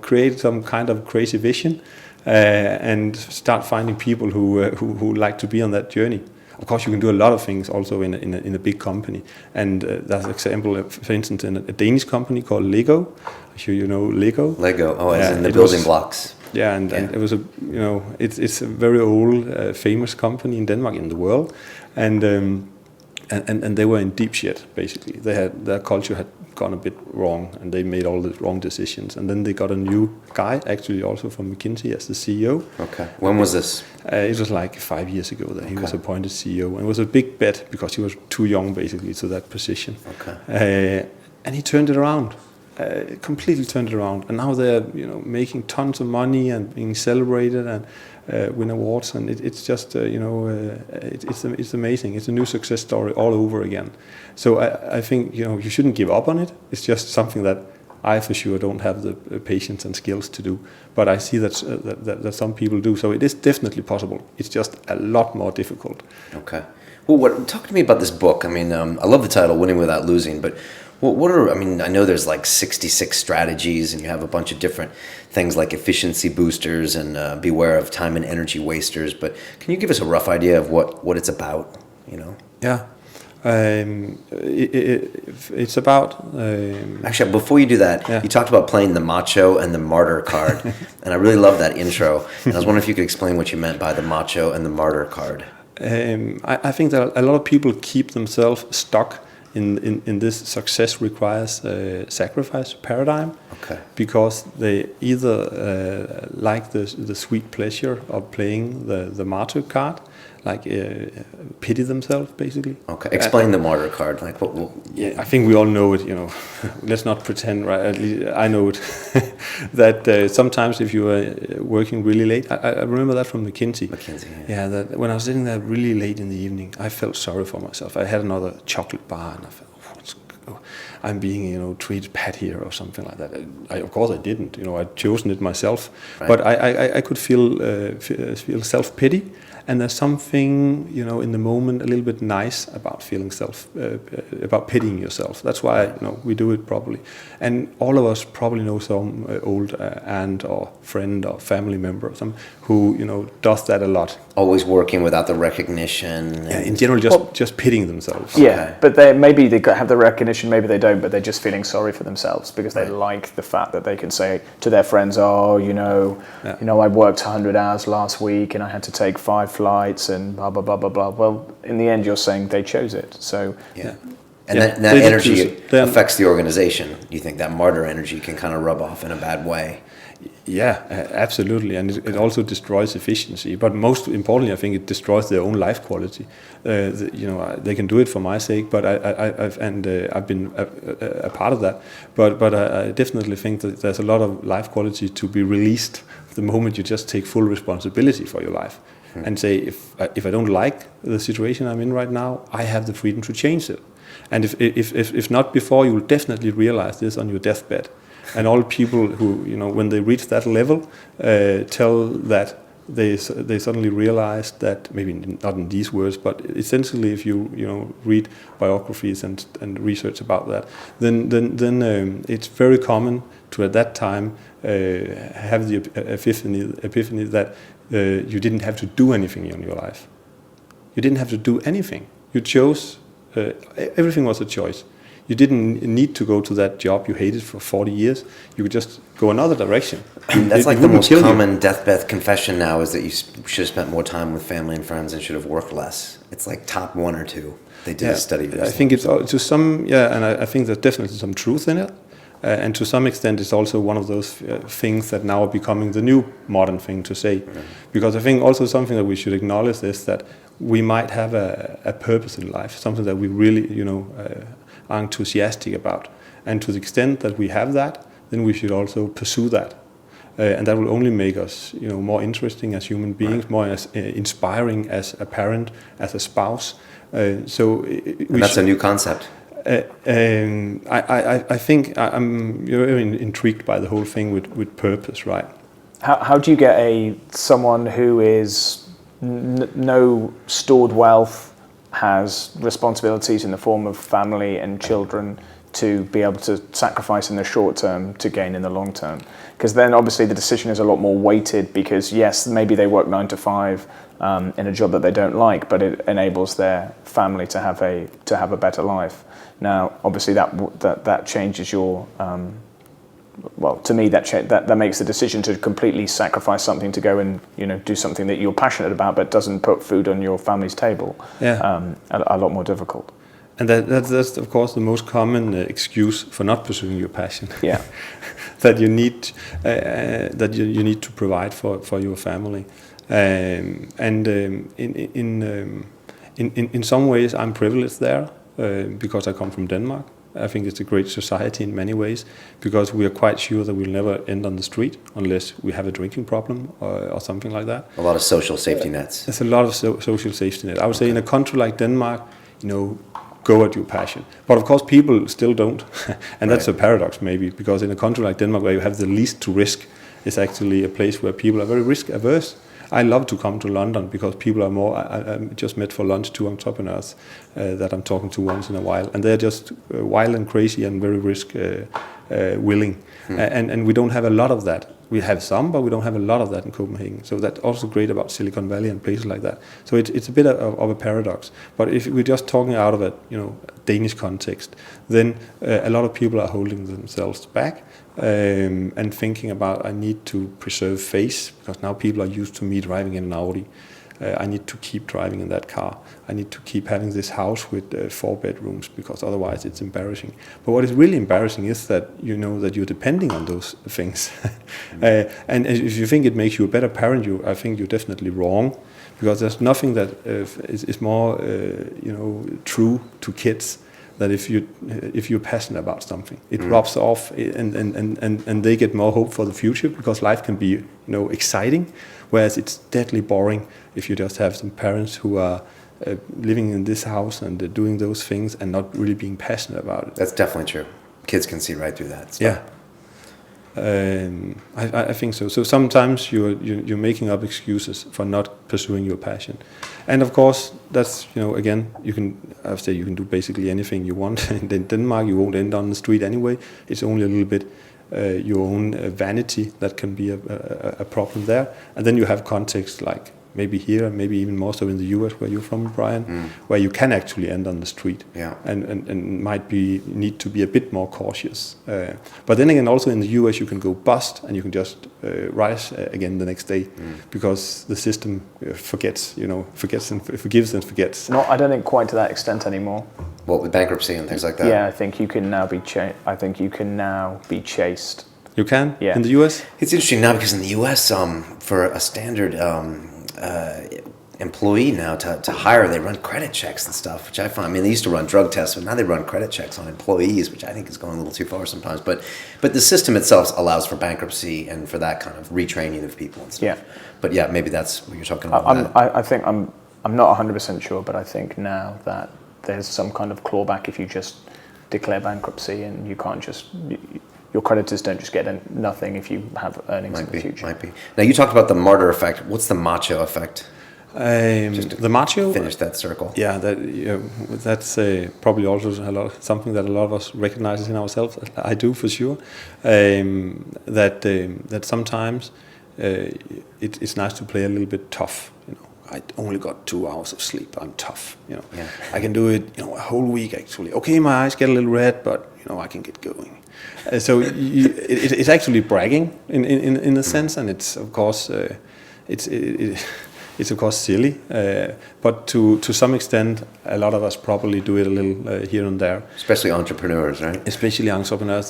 create some kind of crazy vision. And start finding people who like to be on that journey. Of course, you can do a lot of things also in a big company. And that's an example, for instance, in a Danish company called Lego. I'm sure you know Lego. Lego, as in the building blocks. Yeah, and it was it's a very old, famous company in Denmark, in the world, and they were in deep shit. Basically, their culture had gone a bit wrong, and they made all the wrong decisions. And then they got a new guy, actually also from McKinsey, as the CEO. Okay. When was this? It was like 5 years ago that he was appointed CEO, and it was a big bet because he was too young, basically, to that position. Okay. And he turned it around, completely turned it around, and now they're making tons of money and being celebrated and win awards, and it's just it's amazing. It's a new success story all over again. So I think you shouldn't give up on it. It's just something that I for sure don't have the patience and skills to do, but I see that some people do. So it is definitely possible. It's just a lot more difficult. Okay. Well, talk to me about this book. I mean, I love the title, Winning Without Losing, but I know there's like 66 strategies, and you have a bunch of different things like efficiency boosters and beware of time and energy wasters, but can you give us a rough idea of what it's about, Yeah. It's about... Actually, before you do that, you talked about playing the macho and the martyr card, and I really love that intro, and I was wondering if you could explain what you meant by the macho and the martyr card. I think that a lot of people keep themselves stuck in this success requires sacrifice paradigm, because they either like the sweet pleasure of playing the martyr card, like pity themselves, basically. Okay, explain the martyr card. Like what? Yeah, I think we all know it. Let's not pretend. Right? At least I know it. That sometimes if you are working really late, I remember that from McKinsey. Yeah. That when I was sitting there really late in the evening, I felt sorry for myself. I had another chocolate bar, and I felt, I'm being treated bad here or something like that. Of course I didn't. I'd chosen it myself, but I could feel self-pity. And there's something, in the moment, a little bit nice about feeling about pitying yourself. That's why, we do it properly. And all of us probably know some old aunt or friend or family member or some who, does that a lot. Always working without the recognition. Yeah, in general, just pitying themselves. Yeah, but maybe they have the recognition, maybe they don't, but they're just feeling sorry for themselves because they like the fact that they can say to their friends, I worked 100 hours last week and I had to take 5 flights and blah, blah, blah, blah, blah. Well, in the end, you're saying they chose it. So And that energy affects the organization. You think that martyr energy can kind of rub off in a bad way? Yeah, absolutely, and it also destroys efficiency. But most importantly, I think it destroys their own life quality. They can do it for my sake, but I've been a part of that. But I definitely think that there's a lot of life quality to be released the moment you just take full responsibility for your life and say, if I don't like the situation I'm in right now, I have the freedom to change it. And if not before, you will definitely realize this on your deathbed. And all people who, when they reach that level, tell that they suddenly realize that, maybe not in these words, but essentially if you read biographies and research about that, then it's very common to at that time have the epiphany that you didn't have to do anything in your life. You didn't have to do anything. You chose, everything was a choice. You didn't need to go to that job you hated for 40 years. You could just go another direction. That's like the most common deathbed confession now, is that you should have spent more time with family and friends and should have worked less. It's like top 1 or 2. They did a study. I think it's to some, and I think there's definitely some truth in it. And to some extent, it's also one of those things that now are becoming the new modern thing to say. Because I think also something that we should acknowledge is that we might have a purpose in life, something that we really, are enthusiastic about. And to the extent that we have that, then we should also pursue that. And that will only make us, more interesting as human beings, more inspiring as a parent, as a spouse. So that's a new concept. I think I'm very intrigued by the whole thing with purpose, right? How do you get someone who is no stored wealth, has responsibilities in the form of family and children, to be able to sacrifice in the short term to gain in the long term? Because then obviously the decision is a lot more weighted, because yes, maybe they work 9 to 5 in a job that they don't like, but it enables their family to have a better life. Now, obviously that changes your to me that makes the decision to completely sacrifice something to go and do something that you're passionate about but doesn't put food on your family's table a lot more difficult. And that's of course the most common excuse for not pursuing your passion. Yeah, that you need to provide for your family, in some ways I'm privileged there because I come from Denmark. I think it's a great society in many ways, because we are quite sure that we'll never end on the street unless we have a drinking problem or something like that. A lot of social safety nets. There's a lot of social safety net. I would say in a country like Denmark, go at your passion. But of course people still don't. And that's a paradox maybe, because in a country like Denmark where you have the least to risk, is actually a place where people are very risk averse. I love to come to London because people are more. I just met for lunch 2 entrepreneurs that I'm talking to once in a while, and they're just wild and crazy and very risk willing. And we don't have a lot of that. We have some, but we don't have a lot of that in Copenhagen. So that's also great about Silicon Valley and places like that. So it's a bit of a paradox. But if we're just talking out of a Danish context, then a lot of people are holding themselves back. And thinking about, I need to preserve face, because now people are used to me driving in an Audi. I need to keep driving in that car. I need to keep having this house with 4 bedrooms, because otherwise it's embarrassing. But what is really embarrassing is that that you're depending on those things. And if you think it makes you a better parent, I think you're definitely wrong, because there's nothing that is more true to kids. That if you're passionate about something, it rubs off, and they get more hope for the future, because life can be exciting, whereas it's deadly boring if you just have some parents who are living in this house and doing those things and not really being passionate about it. That's definitely true. Kids can see right through that stuff. Yeah. I think so. So sometimes you're making up excuses for not pursuing your passion, and of course that's again you can do basically anything you want. In Denmark, you won't end on the street anyway. It's only a little bit your own vanity that can be a problem there, and then you have context like maybe here, maybe even more so in the US where you're from, Brian, where you can actually end on the street, and might need to be a bit more cautious. But then again, also in the US, you can go bust and you can just rise again the next day, because the system forgives and forgets. No, I don't think quite to that extent anymore. Well, with bankruptcy and things like that. Yeah, I think you can now be chased. You can? Yeah. In the US? It's interesting now, because in the US, for a standard employee now to hire, they run credit checks and stuff, which I find, they used to run drug tests, but now they run credit checks on employees, which I think is going a little too far sometimes. But the system itself allows for bankruptcy and for that kind of retraining of people and stuff. Yeah. But yeah, maybe that's what you're talking about. I think I'm not 100% sure, but I think now that there's some kind of clawback if you just declare bankruptcy, and you can't just. Your creditors don't just get nothing if you have earnings in the future. Might be. Now, you talked about the martyr effect. What's the macho effect? The macho. Finish that circle. Yeah, that's probably also something that a lot of us recognize in ourselves. I do for sure. That sometimes it's nice to play a little bit tough. I only got 2 hours of sleep. I'm tough. I can do it. A whole week actually. Okay, my eyes get a little red, but I can get going. So it's actually bragging in a sense, and it's of course it's it's of course silly, but to some extent, a lot of us probably do it a little here and there. Especially entrepreneurs, right? Especially entrepreneurs.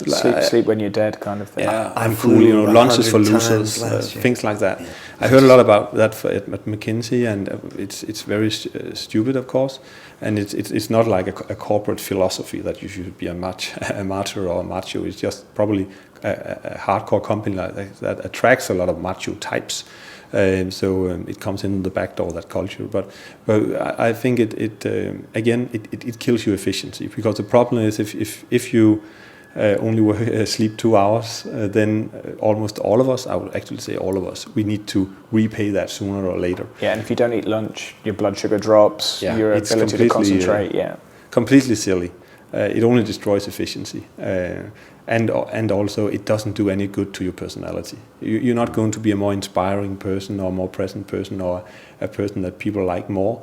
Sleep when you're dead, kind of thing. Yeah, I I'm cool. You know, flew lunches for 100 losers, times last year. things like that. Yeah. I heard a lot about that at McKinsey, and it's very stupid, of course. And it's not like a corporate philosophy that you should be a martyr or a macho. It's just probably a hardcore company like that attracts a lot of macho types. So it comes in the back door, that culture. But I think it kills your efficiency, because the problem is if you only sleep 2 hours, then almost all of us, I would actually say all of us, we need to repay that sooner or later. Yeah, and if you don't eat lunch, your blood sugar drops, Yeah, your it's ability to concentrate. Completely silly. It only destroys efficiency. And also it doesn't do any good to your personality. You're not going to be a more inspiring person or a more present person or a person that people like more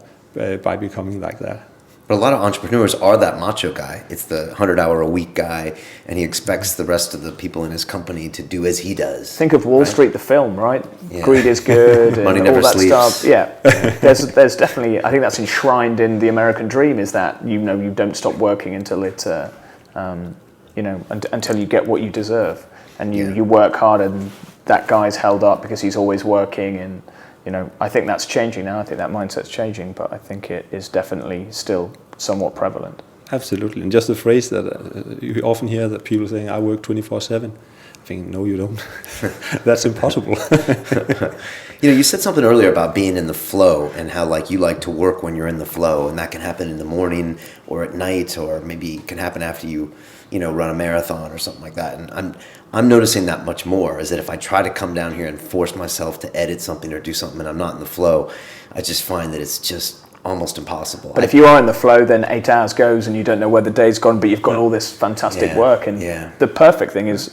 by becoming like that. But a lot of entrepreneurs are that macho guy. It's the 100-hour-a-week guy, and he expects the rest of the people in his company to do as he does. Think of Wall Street, the film, right? Yeah. Greed is good, and Money all never that sleeps. stuff. Yeah, there's definitely, I think that's enshrined in the American dream, is that you don't stop working until until you get what you deserve, and you work hard, and that guy's held up because he's always working. And I think that's changing now. I think that mindset's changing, but I think it is definitely still somewhat prevalent. Absolutely, and just the phrase that you often hear that people saying, "I work 24/7." I think, no, you don't. That's impossible. You said something earlier about being in the flow and how you like to work when you're in the flow, and that can happen in the morning or at night, or maybe it can happen after you run a marathon or something like that. And I'm noticing that much more, is that if I try to come down here and force myself to edit something or do something and I'm not in the flow, I just find that it's just almost impossible. But if you are in the flow, then 8 hours goes and you don't know where the day's gone, but you've got all this fantastic work. And the perfect thing is,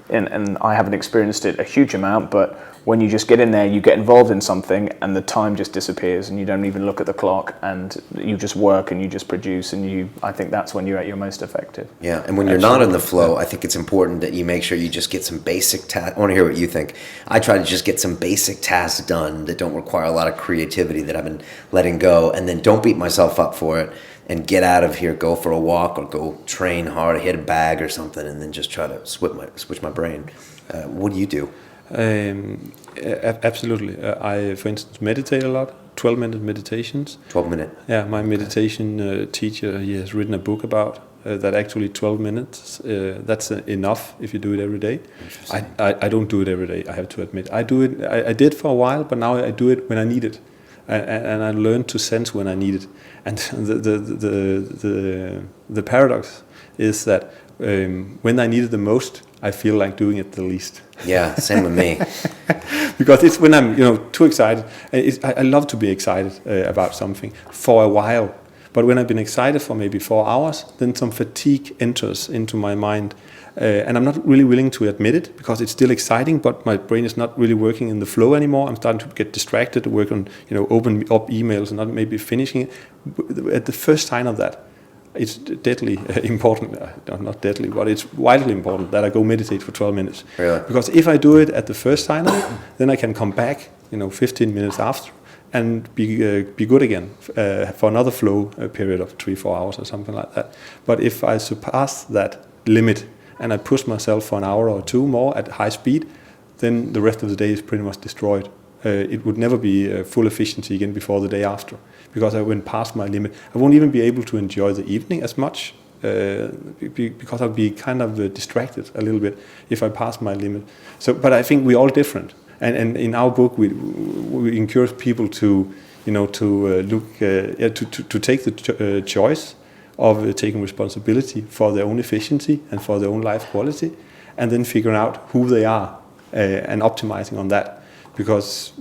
and I haven't experienced it a huge amount, but when you just get in there, you get involved in something and the time just disappears and you don't even look at the clock, and you just work and you just produce, and I think that's when you're at your most effective. Yeah, and when you're not in the flow, I think it's important that you make sure you just get some basic tasks. I want to hear what you think. I try to just get some basic tasks done that don't require a lot of creativity that I've been letting go, and then don't beat myself up for it, and get out of here, go for a walk or go train hard, hit a bag or something, and then just try to switch my brain. What do you do? Absolutely. I, for instance, meditate a lot. 12-minute meditations. 12-minute. Yeah, my meditation teacher, he has written a book about that. Actually 12 minutes. That's enough if you do it every day. I don't do it every day, I have to admit. I do it. I did for a while, but now I do it when I need it, and I learned to sense when I need it. And the paradox is that when I need it the most, I feel like doing it the least. Yeah, same with me. Because it's when I'm too excited. I love to be excited about something for a while, but when I've been excited for maybe 4 hours, then some fatigue enters into my mind, and I'm not really willing to admit it, because it's still exciting, but my brain is not really working in the flow anymore. I'm starting to get distracted, to work on open up emails and not maybe finishing it. At the first sign of that, it's deadly important, not deadly, but it's vitally important that I go meditate for 12 minutes. Really? Because if I do it at the first sign of it, then I can come back 15 minutes after and be good again for another flow period of 3-4 hours or something like that. But if I surpass that limit and I push myself for an hour or two more at high speed, then the rest of the day is pretty much destroyed. It would never be full efficiency again before the day after, because I went past my limit. I won't even be able to enjoy the evening as much, because I'll be kind of distracted a little bit if I pass my limit. But I think we're all different, and in our book we encourage people to to take the choice of taking responsibility for their own efficiency and for their own life quality, and then figuring out who they are and optimizing on that. Because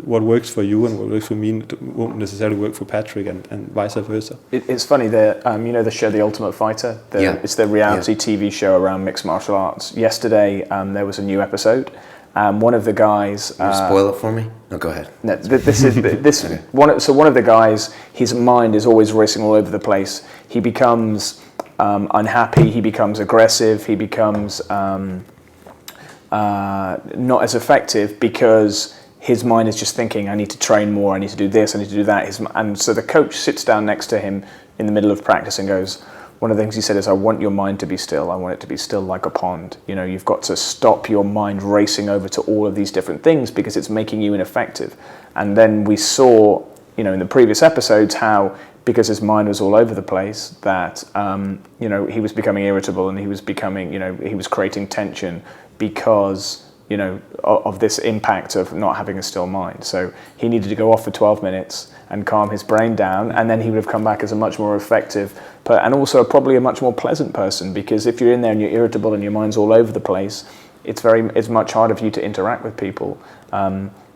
what works for you and what works for me won't necessarily work for Patrick, and vice versa. It's funny that the show The Ultimate Fighter. It's the reality TV show around mixed martial arts. Yesterday there was a new episode. One of the guys. Can you spoil it for me? No, go ahead. No, this is this. Okay. One of the guys, his mind is always racing all over the place. He becomes unhappy. He becomes aggressive. He becomes not as effective because his mind is just thinking, I need to train more, I need to do this, I need to do that. And so the coach sits down next to him in the middle of practice and goes, one of the things he said is, I want your mind to be still. I want it to be still like a pond. You know, you've got to stop your mind racing over to all of these different things because it's making you ineffective. And then we saw, you know, in the previous episodes how, because his mind was all over the place, that, you know, he was becoming irritable and he was becoming, you know, he was creating tension because, you know, of this impact of not having a still mind. So he needed to go off for 12 minutes and calm his brain down, and then he would have come back as a much more effective, and also probably a much more pleasant person, because if you're in there and you're irritable and your mind's all over the place, it's much harder for you to interact with people,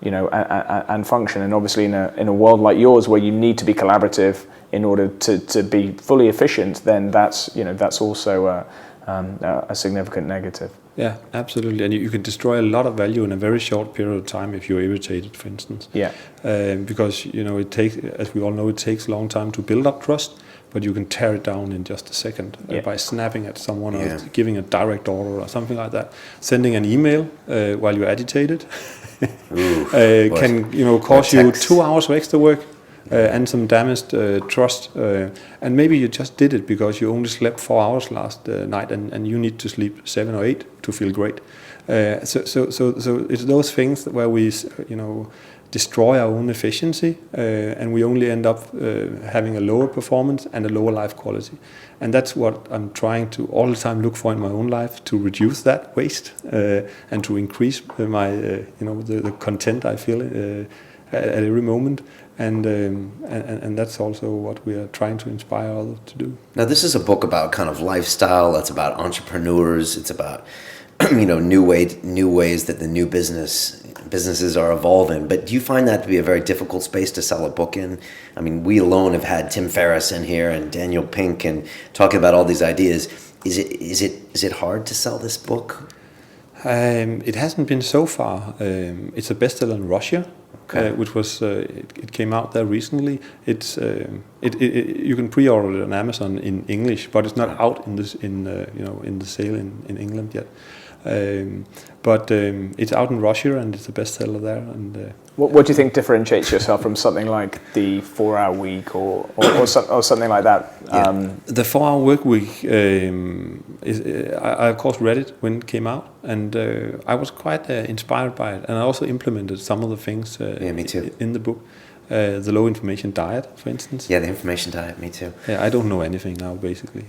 you know, and function. And obviously in a world like yours where you need to be collaborative in order to be fully efficient, then that's also a significant negative. Yeah, absolutely. And you can destroy a lot of value in a very short period of time if you're irritated, for instance. Yeah. Because, you know, it takes, as we all know, it takes a long time to build up trust, but you can tear it down in just a second by snapping at someone or giving a direct order or something like that. Sending an email while you're agitated can, you know, cost you 2 hours of extra work. And some damaged trust, and maybe you just did it because you only slept 4 hours last night, and you need to sleep 7 or 8 to feel great. So it's those things where we, you know, destroy our own efficiency, and we only end up having a lower performance and a lower life quality. And that's what I'm trying to all the time look for in my own life, to reduce that waste and to increase my, you know, the content I feel at every moment. And that's also what we are trying to inspire others to do. Now, this is a book about kind of lifestyle. It's about entrepreneurs. It's about, you know, new ways that the new businesses are evolving. But do you find that to be a very difficult space to sell a book in? I mean, we alone have had Tim Ferriss in here and Daniel Pink and talking about all these ideas. Is it hard to sell this book? It hasn't been so far. It's a bestseller in Russia. Okay. Which was it came out there recently. It's you can pre-order it on Amazon in English, but it's not out in the sale in England yet. But it's out in Russia and it's a bestseller there. And what do you think differentiates yourself from something like the 4-hour week or something like that? The 4-hour work week I of course read it when it came out, and I was quite inspired by it, and I also implemented some of the things me too. In the book. The low information diet, for instance. Yeah, the information diet, me too. Yeah, I don't know anything now, basically.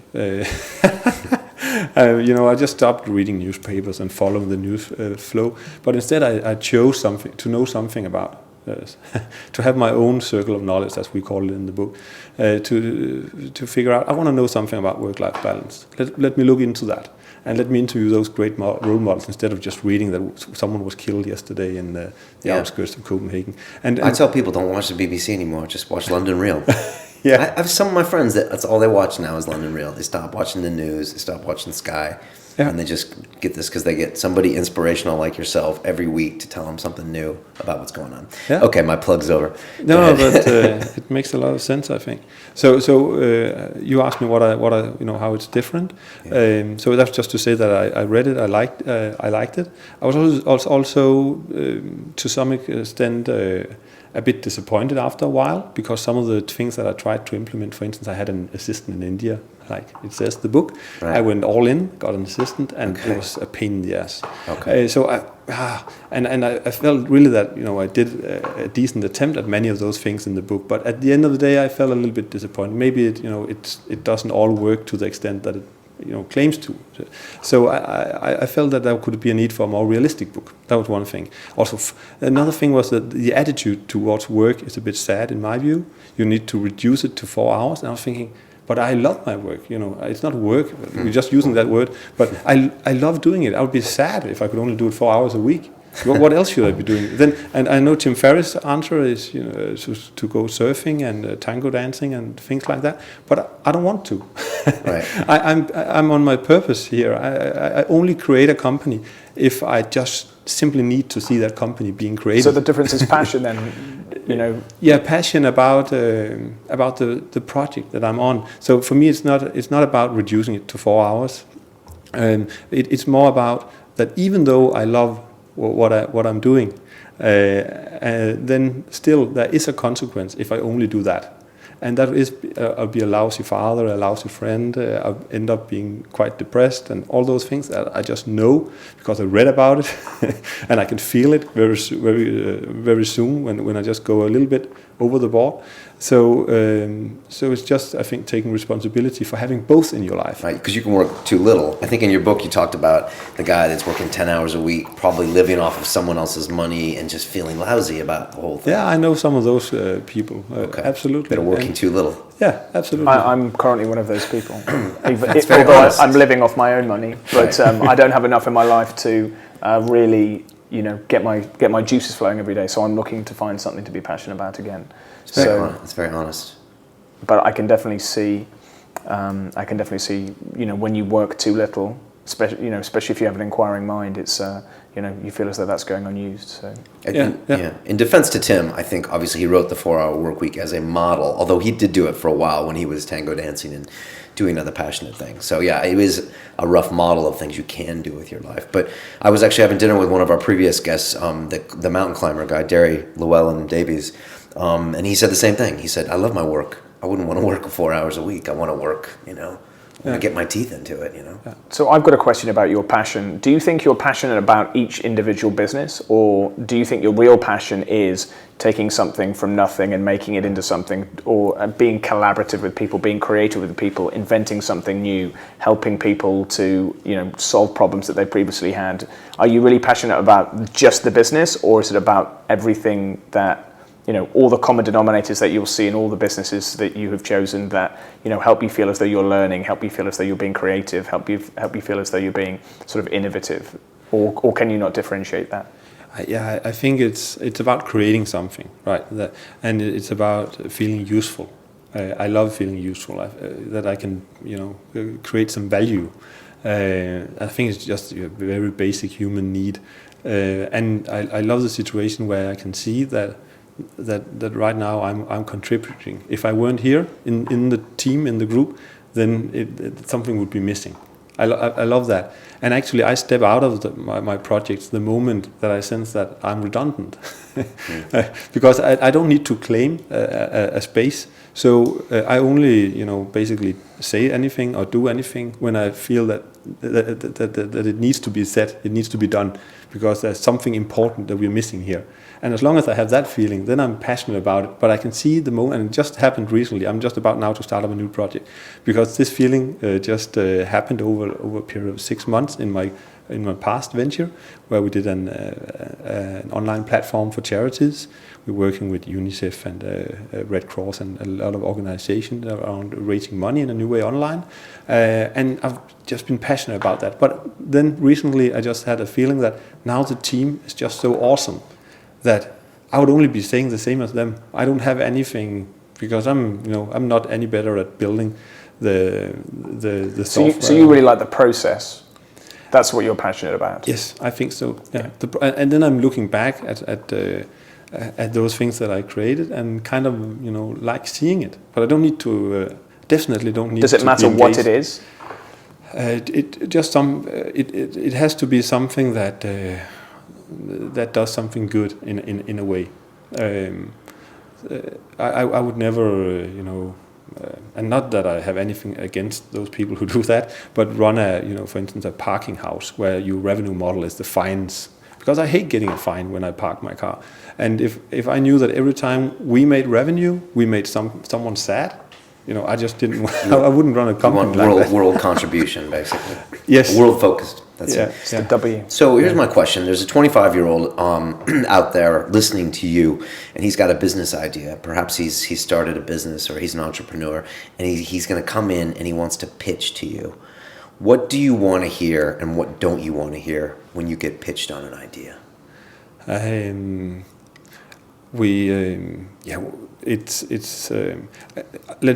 You know, I just stopped reading newspapers and following the news flow. But instead, I chose to know something about, to have my own circle of knowledge, as we call it in the book, to figure out, I want to know something about work-life balance. Let me look into that. And let me interview those great role models instead of just reading that someone was killed yesterday in the outskirts of Copenhagen. And I tell people, don't watch the BBC anymore. Just watch London Real. Yeah, I have some of my friends that's all they watch now is London Real. They stop watching the news. They stop watching Sky. Yeah. And they just get this because they get somebody inspirational like yourself every week to tell them something new about what's going on. Yeah. Okay, my plug's over. No, but it makes a lot of sense, I think. So you asked me what I you know, how it's different. Yeah. So that's just to say that I read it. I liked it. I was also to some extent a bit disappointed after a while, because some of the things that I tried to implement, for instance, I had an assistant in India, like it says the book. Right. I went all in, got an assistant, and it was a pain in the ass. Okay. So I felt really that, you know, I did a decent attempt at many of those things in the book, but at the end of the day, I felt a little bit disappointed. Maybe it doesn't all work to the extent that it, you know, claims to. So I felt that there could be a need for a more realistic book. That was one thing. Also, another thing was that the attitude towards work is a bit sad in my view. You need to reduce it to 4 hours. And I was thinking, but I love my work. You know, it's not work. We're just using that word. But I love doing it. I would be sad if I could only do it 4 hours a week. What else should I be doing? Then, and I know Tim Ferriss' answer is, you know, to go surfing and tango dancing and things like that. But I don't want to. Right. I'm on my purpose here. I only create a company if I just simply need to see that company being created. So the difference is passion, then, you know. Yeah, passion about the project that I'm on. So for me, it's not about reducing it to 4 hours. It's more about that even though I love what I'm doing, then still there is a consequence if I only do that. And that is, I'll be a lousy father, a lousy friend, I'll end up being quite depressed, and all those things that I just know because I read about it, and I can feel it very soon when I just go a little bit over the board. So it's just, I think, taking responsibility for having both in your life. Right, because you can work too little. I think in your book you talked about the guy that's working 10 hours a week, probably living off of someone else's money and just feeling lousy about the whole thing. Yeah, I know some of those people. Absolutely. That are working too little. Yeah, absolutely. I'm currently one of those people. That's very Although honest. I'm living off my own money, but I don't have enough in my life to really, get my juices flowing every day. So I'm looking to find something to be passionate about again. It's very honest. But I can definitely see, when you work too little, especially if you have an inquiring mind, it's you feel as though that's going unused. So In defense to Tim, I think obviously he wrote the 4-Hour Workweek as a model, although he did do it for a while when he was tango dancing and doing other passionate things. So yeah, it is a rough model of things you can do with your life. But I was actually having dinner with one of our previous guests, the mountain climber guy, Derry Llewellyn-Davies, and he said the same thing. He said, I love my work. I wouldn't want to work 4 hours a week. I want to work, I want to get my teeth into it, Yeah. So I've got a question about your passion. Do you think you're passionate about each individual business, or do you think your real passion is taking something from nothing and making it into something, or being collaborative with people, being creative with people, inventing something new, helping people to, solve problems that they previously had? Are you really passionate about just the business, or is it about everything that, all the common denominators that you'll see in all the businesses that you have chosen that, help you feel as though you're learning, help you feel as though you're being creative, help you feel as though you're being sort of innovative, or can you not differentiate that? I think it's about creating something, right? And it's about feeling useful. I love feeling useful, that I can, create some value. I think it's just a very basic human need. And I love the situation where I can see that right now I'm contributing. If I weren't here in the team, in the group, then something would be missing. I love that. And actually I step out of my projects the moment that I sense that I'm redundant. Because I don't need to claim a space. So I only, basically say anything or do anything when I feel that it needs to be said, it needs to be done, because there's something important that we're missing here. And as long as I have that feeling, then I'm passionate about it. But I can see the moment, and it just happened recently. I'm just about now to start up a new project, because this feeling just happened over a period of 6 months in my past venture, where we did an online platform for charities. We're working with UNICEF and Red Cross and a lot of organizations around raising money in a new way online. And I've just been passionate about that. But then recently I just had a feeling that now the team is just so awesome that I would only be saying the same as them. I don't have anything, because I'm not any better at building the software. So you really like the process. That's what you're passionate about. Yes, I think so. Yeah. And then I'm looking back at those things that I created and kind of like seeing it. But I don't need to. Definitely don't need. Does it matter what it is? It has to be something that does something good in a way. I would never and not that I have anything against those people who do that, but run for instance, a parking house where your revenue model is the fines, because I hate getting a fine when I park my car. And if I knew that every time we made revenue, we made someone sad, I just didn't. I wouldn't run a company like that. World contribution, basically. Yes. World focused. That's it. It's the W. So here's my question. There's a 25-year-old out there listening to you, and he's got a business idea. Perhaps he's started a business, or he's an entrepreneur, and he's going to come in and he wants to pitch to you. What do you want to hear, and what don't you want to hear when you get pitched on an idea? Let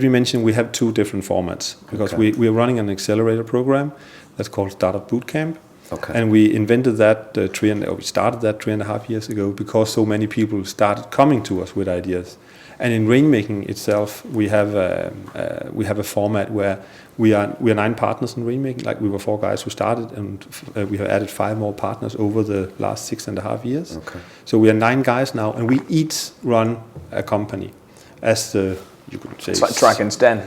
me mention, we have 2 different formats, because we are running an accelerator program that's called Startupbootcamp. Okay. And we invented that we started that 3.5 years ago, because so many people started coming to us with ideas. And in rainmaking itself, we have a format where we are 9 partners in rainmaking. Like we were 4 guys who started, and we have added 5 more partners over the last 6.5 years. Okay. So we are 9 guys now, and we each run a company as the, you could say, It's like Dragon's Den.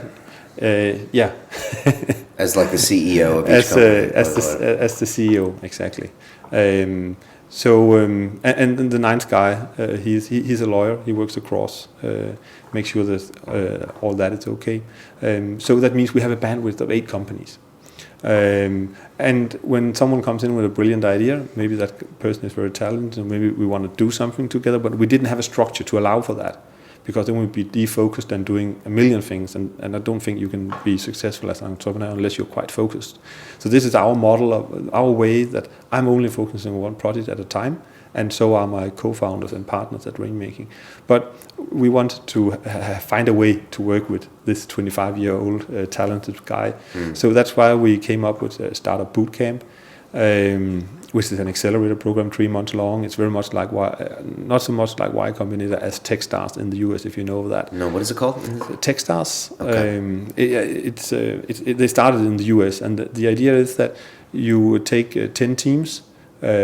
Yeah. As like the CEO of each company. As the CEO, exactly. And the 9th guy, he's a lawyer. He works across, make sure that all that is okay. So that means we have a bandwidth of 8 companies. And when someone comes in with a brilliant idea, maybe that person is very talented, and maybe we want to do something together, but we didn't have a structure to allow for that, because then we'd be defocused and doing a million things, and I don't think you can be successful as an entrepreneur unless you're quite focused. So this is our model, of our way, that I'm only focusing on one project at a time, and so are my co-founders and partners at Rainmaking. But we wanted to find a way to work with this 25-year-old talented guy. So that's why we came up with Startupbootcamp, which is an accelerator program, 3 months long. It's very much like not so much like Y Combinator as Techstars in the US, if you know that. No, what is it called? Techstars. Okay. They started in the US, and the idea is that you would take 10 teams,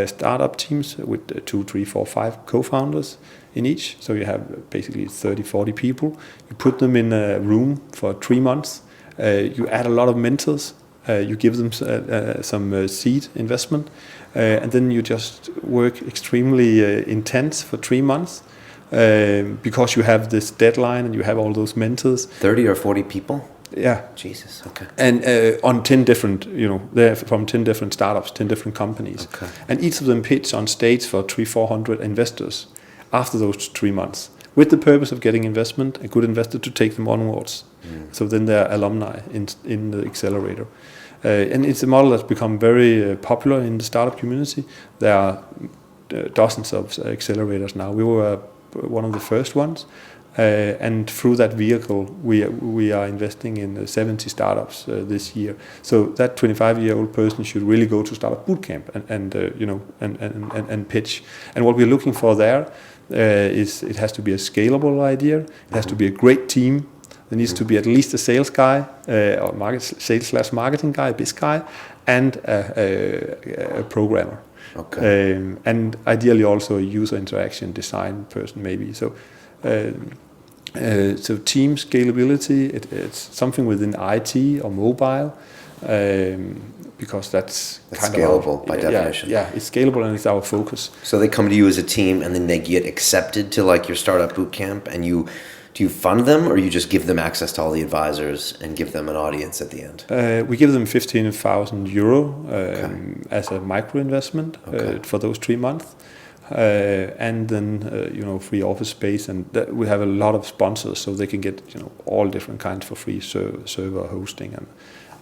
startup teams with 2, 3, 4, 5 co-founders in each. So you have basically 30, 40 people. You put them in a room for 3 months. You add a lot of mentors. You give them some seed investment, and then you just work extremely intense for 3 months, because you have this deadline and you have all those mentors. 30 or 40 people? Yeah. Jesus, okay. And on 10 different, they're from 10 different startups, 10 different companies. Okay. And each of them pitch on stage for 300-400 investors after those 3 months, with the purpose of getting investment, a good investor to take them onwards. So then they're alumni in the accelerator. And it's a model that's become very popular in the startup community. There are dozens of accelerators now. We were one of the first ones. And through that vehicle, we are investing in 70 startups this year. So that 25-year-old person should really go to Startupbootcamp and pitch. And what we're looking for there is it has to be a scalable idea. It has to be a great team. There needs to be at least a sales guy, or sales/marketing guy, a biz guy, and a programmer. Okay. And ideally also a user interaction design person, maybe. So team scalability, it's something within IT or mobile, because that's kind scalable of by definition. Yeah, it's scalable and it's our focus. So they come to you as a team, and then they get accepted to like your startup boot camp, and do you fund them, or you just give them access to all the advisors and give them an audience at the end? We give them 15,000 euro as a micro investment for those 3 months. And then free office space, and we have a lot of sponsors, so they can get all different kinds for free, server hosting and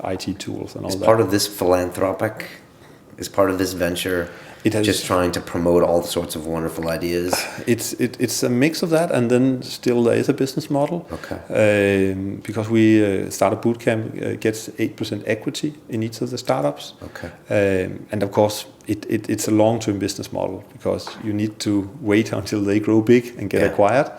IT tools and all that. Part of this philanthropic? Is part of this venture just trying to promote all sorts of wonderful ideas? It's a mix of that, and then still there is a business model. Okay. Because we Startupbootcamp gets 8% equity in each of the startups. Okay. And of course, it's a long-term business model, because you need to wait until they grow big and get acquired.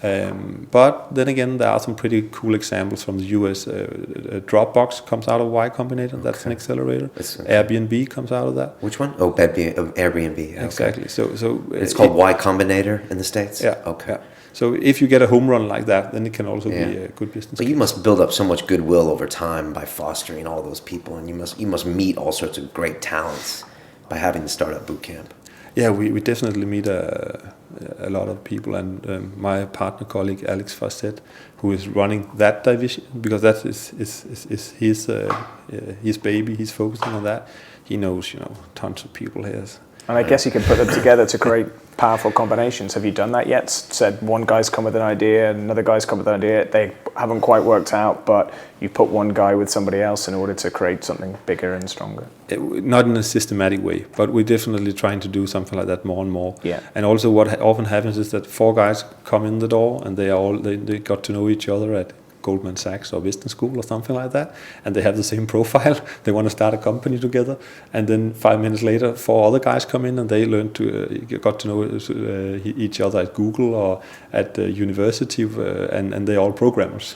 Yeah. But then again, there are some pretty cool examples from the US. Dropbox comes out of Y Combinator. That's an accelerator. Airbnb comes out of that. Which one? Oh, Airbnb. Okay. Exactly. So it's called Y Combinator in the States? Yeah. Okay. Yeah. So if you get a home run like that, then it can also be a good business. But you must build up so much goodwill over time by fostering all those people, and you must meet all sorts of great talents by having the Startup Bootcamp. Yeah, we definitely meet a lot of people, and my partner colleague Alex Facet, who is running that division, because that is his baby. He's focusing on that. He knows tons of people here. And I guess you can put them together to create powerful combinations. Have you done that yet? Said one guy's come with an idea, another guy's come with an idea. They haven't quite worked out, but you put one guy with somebody else in order to create something bigger and stronger. Not in a systematic way, but we're definitely trying to do something like that more and more. Yeah. And also what often happens is that 4 guys come in the door, and they got to know each other at Goldman Sachs or business school or something like that, and they have the same profile. They want to start a company together, and then 5 minutes later, 4 other guys come in and they got to know each other at Google or at the university, and they're all programmers.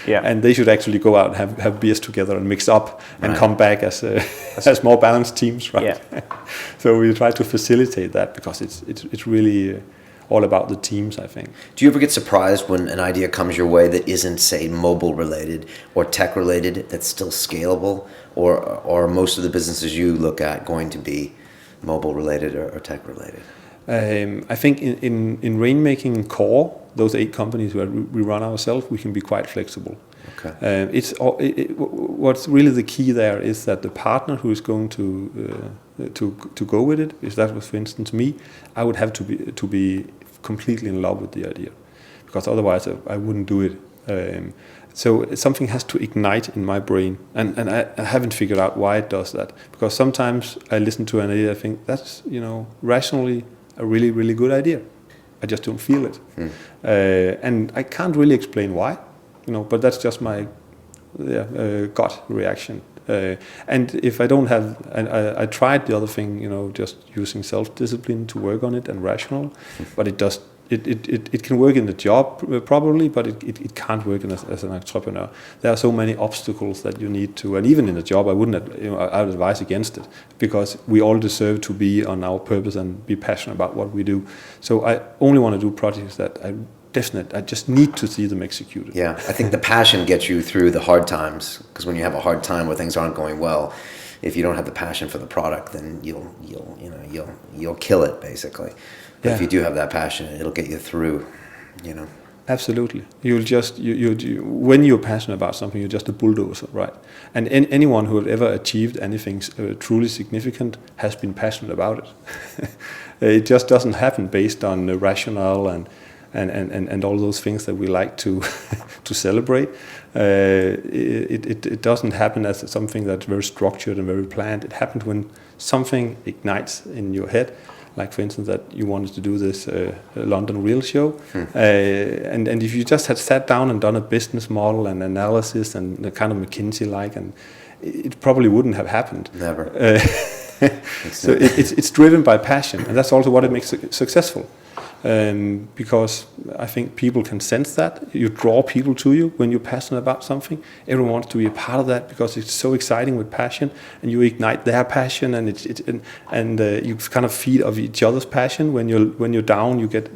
Yeah. And they should actually go out and have beers together and mix up and come back as more balanced teams, right? Yeah. So we try to facilitate that because it's really all about the teams, I think. Do you ever get surprised when an idea comes your way that isn't, say, mobile related or tech related, that's still scalable, or most of the businesses you look at going to be mobile related or tech related? I think in rainmaking core, those 8 companies where we run ourselves, we can be quite flexible. Okay. What's really the key there is that the partner who is going to go with it, if that was, for instance, me, I would have to be completely in love with the idea, because otherwise I wouldn't do it. So something has to ignite in my brain, and I haven't figured out why it does that. Because sometimes I listen to an idea, I think that's rationally a really, really good idea. I just don't feel it, and I can't really explain why. But that's just my gut reaction. And if I don't have, I tried the other thing, just using self-discipline to work on it and rational, but it can work in the job probably, but it can't work as an entrepreneur. There are so many obstacles that you need to, and even in the job, I would advise against it, because we all deserve to be on our purpose and be passionate about what we do. So I only want to do projects that I just need to see them executed. Yeah, I think the passion gets you through the hard times, because when you have a hard time where things aren't going well, if you don't have the passion for the product, then you'll kill it basically. But if you do have that passion, it'll get you through. Absolutely. When you're passionate about something, you're just a bulldozer, right? And anyone who has ever achieved anything truly significant has been passionate about it. It just doesn't happen based on the rationale and all those things that we like to celebrate. It doesn't happen as something that's very structured and very planned. It happens when something ignites in your head. Like, for instance, that you wanted to do this London Real show. And if you just had sat down and done a business model and analysis and the kind of McKinsey-like, and it probably wouldn't have happened. Never. So it's driven by passion, and that's also what it makes it successful. Because I think people can sense that. You draw people to you when you're passionate about something. Everyone wants to be a part of that because it's so exciting with passion, and you ignite their passion, and you kind of feed off each other's passion. When you're down, you get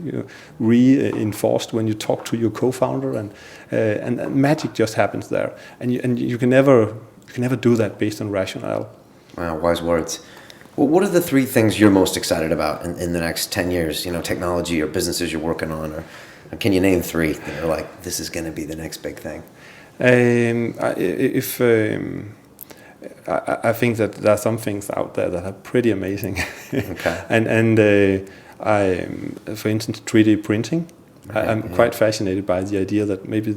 reinforced when you talk to your co-founder, and magic just happens there. And you can never do that based on rationale. Wow, wise words. Well, what are the 3 things you're most excited about in the next 10 years? Technology or businesses you're working on, or can you name 3 that are like, this is going to be the next big thing? I think that there are some things out there that are pretty amazing. Okay. and for instance, 3D printing. I'm quite fascinated by the idea that maybe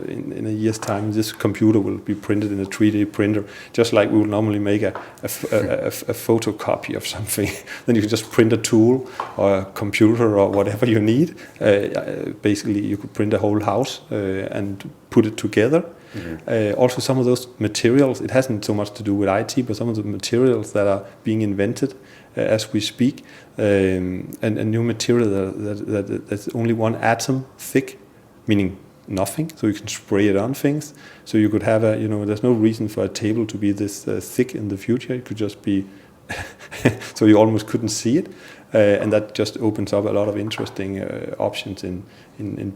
in a year's time this computer will be printed in a 3D printer, just like we would normally make a photocopy of something. Then you can just print a tool or a computer or whatever you need. Basically, you could print a whole house and put it together. Also, some of those materials, it hasn't so much to do with IT, but some of the materials that are being invented as we speak, and a new material that's only 1 atom thick, meaning nothing, so you can spray it on things. So you could have there's no reason for a table to be this thick in the future. It could just be, so you almost couldn't see it. And that just opens up a lot of interesting options in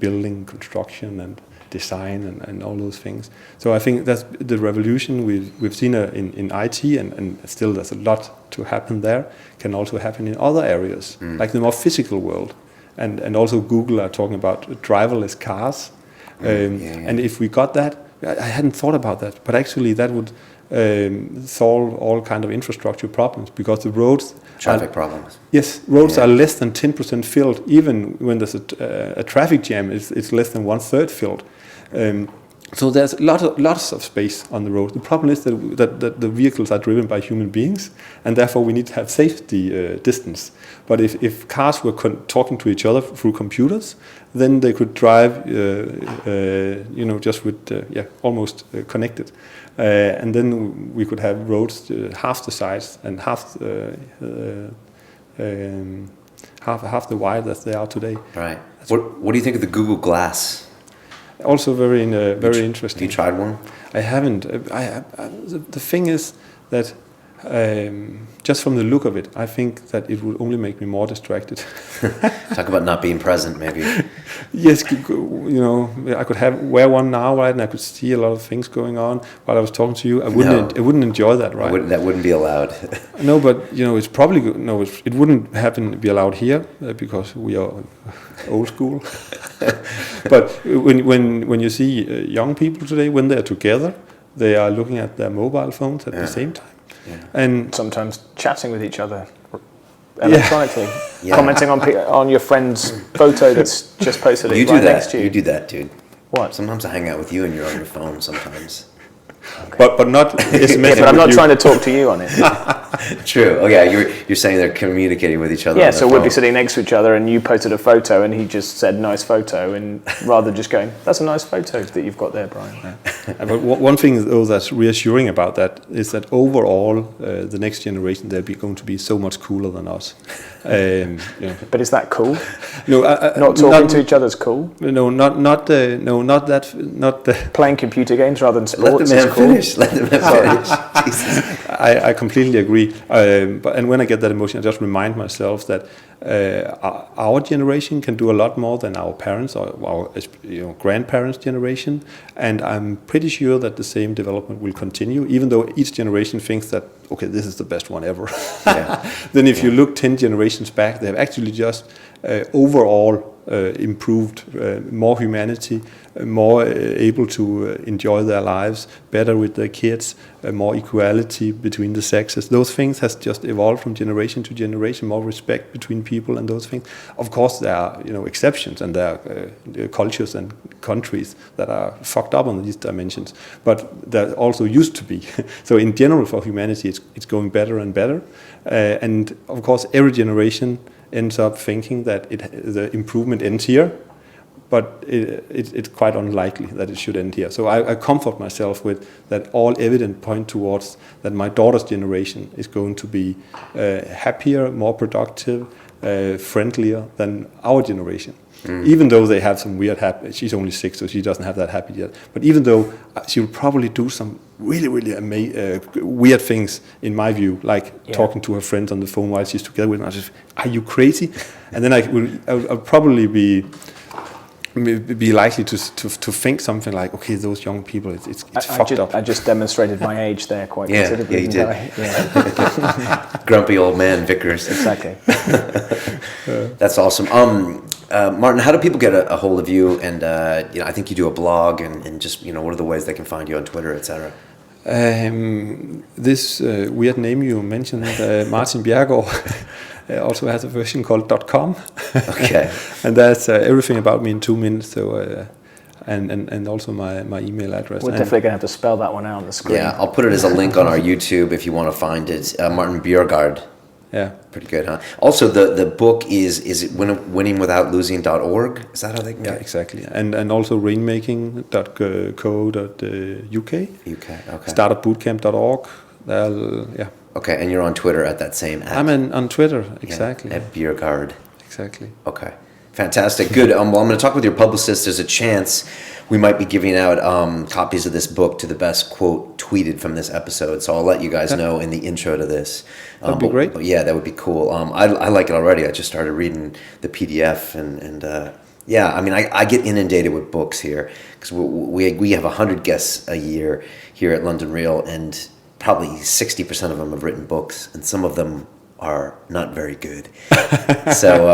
building, construction, and design, and all those things. So I think that's the revolution we've seen in IT, and still there's a lot to happen there. Can also happen in other areas, like the more physical world. And also Google are talking about driverless cars. And if we got that, I hadn't thought about that, but actually that would solve all kind of infrastructure problems, because the roads traffic problems. Yes, roads are less than 10% filled. Even when there's a traffic jam, it's less than 1/3 filled. So there's lots of space on the road. The problem is that the vehicles are driven by human beings, and therefore we need to have safety distance. But if cars were talking to each other through computers, then they could drive, just with almost connected, and then we could have roads half the size and half the wide that they are today. Right. What do you think of the Google Glass? Also very interesting. Have you tried one? I haven't. The thing is that just from the look of it, I think that it would only make me more distracted. Talk about not being present, maybe. Yes, I could wear one now, right, and I could see a lot of things going on while I was talking to you. I wouldn't enjoy that, right? That wouldn't be allowed. No, but it's probably it wouldn't be allowed here because we are old school. But when you see young people today, when they're together, they are looking at their mobile phones at the same time. Yeah. And sometimes chatting with each other electronically, commenting on your friend's photo that's just posted next to you. You do that, dude. What? Sometimes I hang out with you and you're on your phone sometimes. Okay. But not SMS. But I'm not trying to talk to you on it. True. Oh yeah, you're saying they're communicating with each other. Yeah, so we'd be sitting next to each other, and you posted a photo, and he just said "nice photo," and rather than just going, "That's a nice photo that you've got there, Brian." But one thing though that's reassuring about that is that overall, the next generation they're going to be so much cooler than us. But is that cool? No, not talking to each other is cool. No, not that. Playing computer games rather than sports. Let the man finish. Let the man finish. Jesus. I completely agree. And when I get that emotion, I just remind myself that our generation can do a lot more than our parents or our grandparents' generation, and I'm pretty sure that the same development will continue, even though each generation thinks that, okay, this is the best one ever. Then if you look 10 generations back, they have actually just overall improved, more humanity, more able to enjoy their lives, better with their kids, more equality between the sexes. Those things has just evolved from generation to generation, more respect between people and those things. Of course, there are exceptions, and there are cultures and countries that are fucked up on these dimensions, but there also used to be. So in general, for humanity, it's going better and better. And of course, every generation ends up thinking that the improvement ends here, but it's quite unlikely that it should end here. So I comfort myself with that all evidence point towards that my daughter's generation is going to be happier, more productive, friendlier than our generation. Even though they have some weird habits. She's only 6, so she doesn't have that habit yet. But even though she will probably do some really, really weird things, in my view, like talking to her friends on the phone while she's together with them. I just, are you crazy? And then I'll probably be likely to think something like, okay, those young people, it's fucked up. I just demonstrated my age there quite considerably. Yeah, you did. Grumpy old man Vickers. Exactly. That's awesome. Martin, how do people get a hold of you? And I think you do a blog, and just what are the ways they can find you on Twitter, etc. This weird name you mentioned, Martin Bjergegaard, also has a version called .com. Okay. And that's everything about me in 2 minutes. So and also my email address. We're definitely going to have to spell that one out on the screen. Yeah, I'll put it as a link on our YouTube if you want to find it. Martin Bjergegaard. Yeah. Pretty good, huh? Also, the book is it winningwithoutlosing.org? Is that how they can get it? Yeah, exactly. And also rainmaking.co.uk. UK, okay. Startupbootcamp.org. Okay, and you're on Twitter at that same app? I'm on Twitter, exactly. At Bjergegaard. Exactly. Okay. Fantastic. Good. Well, I'm going to talk with your publicist. There's a chance we might be giving out copies of this book to the best quote tweeted from this episode. So I'll let you guys know in the intro to this. That'd be great. But yeah, that would be cool. I like it already. I just started reading the PDF and I mean, I get inundated with books here because we have 100 guests a year here at London Real, and probably 60% of them have written books, and some of them are not very good. So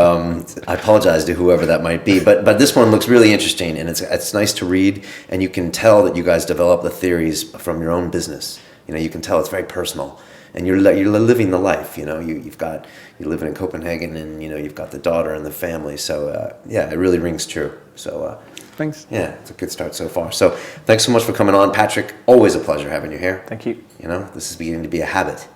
I apologize to whoever that might be, but this one looks really interesting, and it's nice to read, and you can tell that you guys develop the theories from your own business. you can tell it's very personal, and you're living the life. You're living in Copenhagen, and you've got the daughter and the family. So yeah, it really rings true. So Thanks. yeah, it's a good start so far. So thanks so much for coming on, Patrick. Always a pleasure having you here. Thank you. This is beginning to be a habit.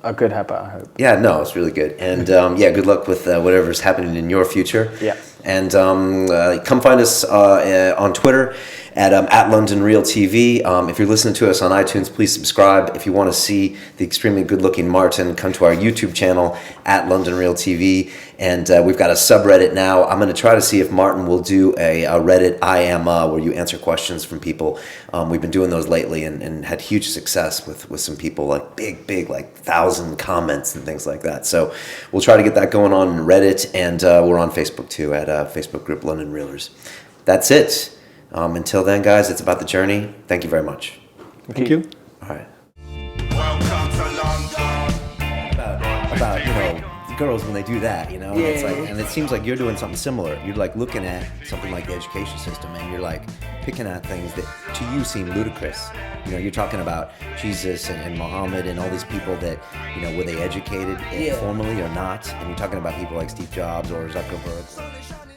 A good habit, I hope. Yeah, no, it's really good. And good luck with whatever's happening in your future. Yeah. And come find us on Twitter at London Real TV. If you're listening to us on iTunes, please subscribe. If you want to see the extremely good-looking Martin, come to our YouTube channel at London Real TV. And we've got a subreddit now. I'm going to try to see if Martin will do a Reddit I am where you answer questions from people. We've been doing those lately and had huge success with some people, like big, like 1,000 comments and things like that. So we'll try to get that going on Reddit, and we're on Facebook too at Facebook group London Reelers. That's it. Until then, guys, it's about the journey. Thank you very much. Thank you. All right. Welcome to London. About girls when they do that, and it's like, and it seems like you're doing something similar. You're like looking at something like the education system, and you're like picking at things that to you seem ludicrous. You're talking about Jesus and Muhammad and all these people that, were they educated formally or not? And you're talking about people like Steve Jobs or Zuckerberg.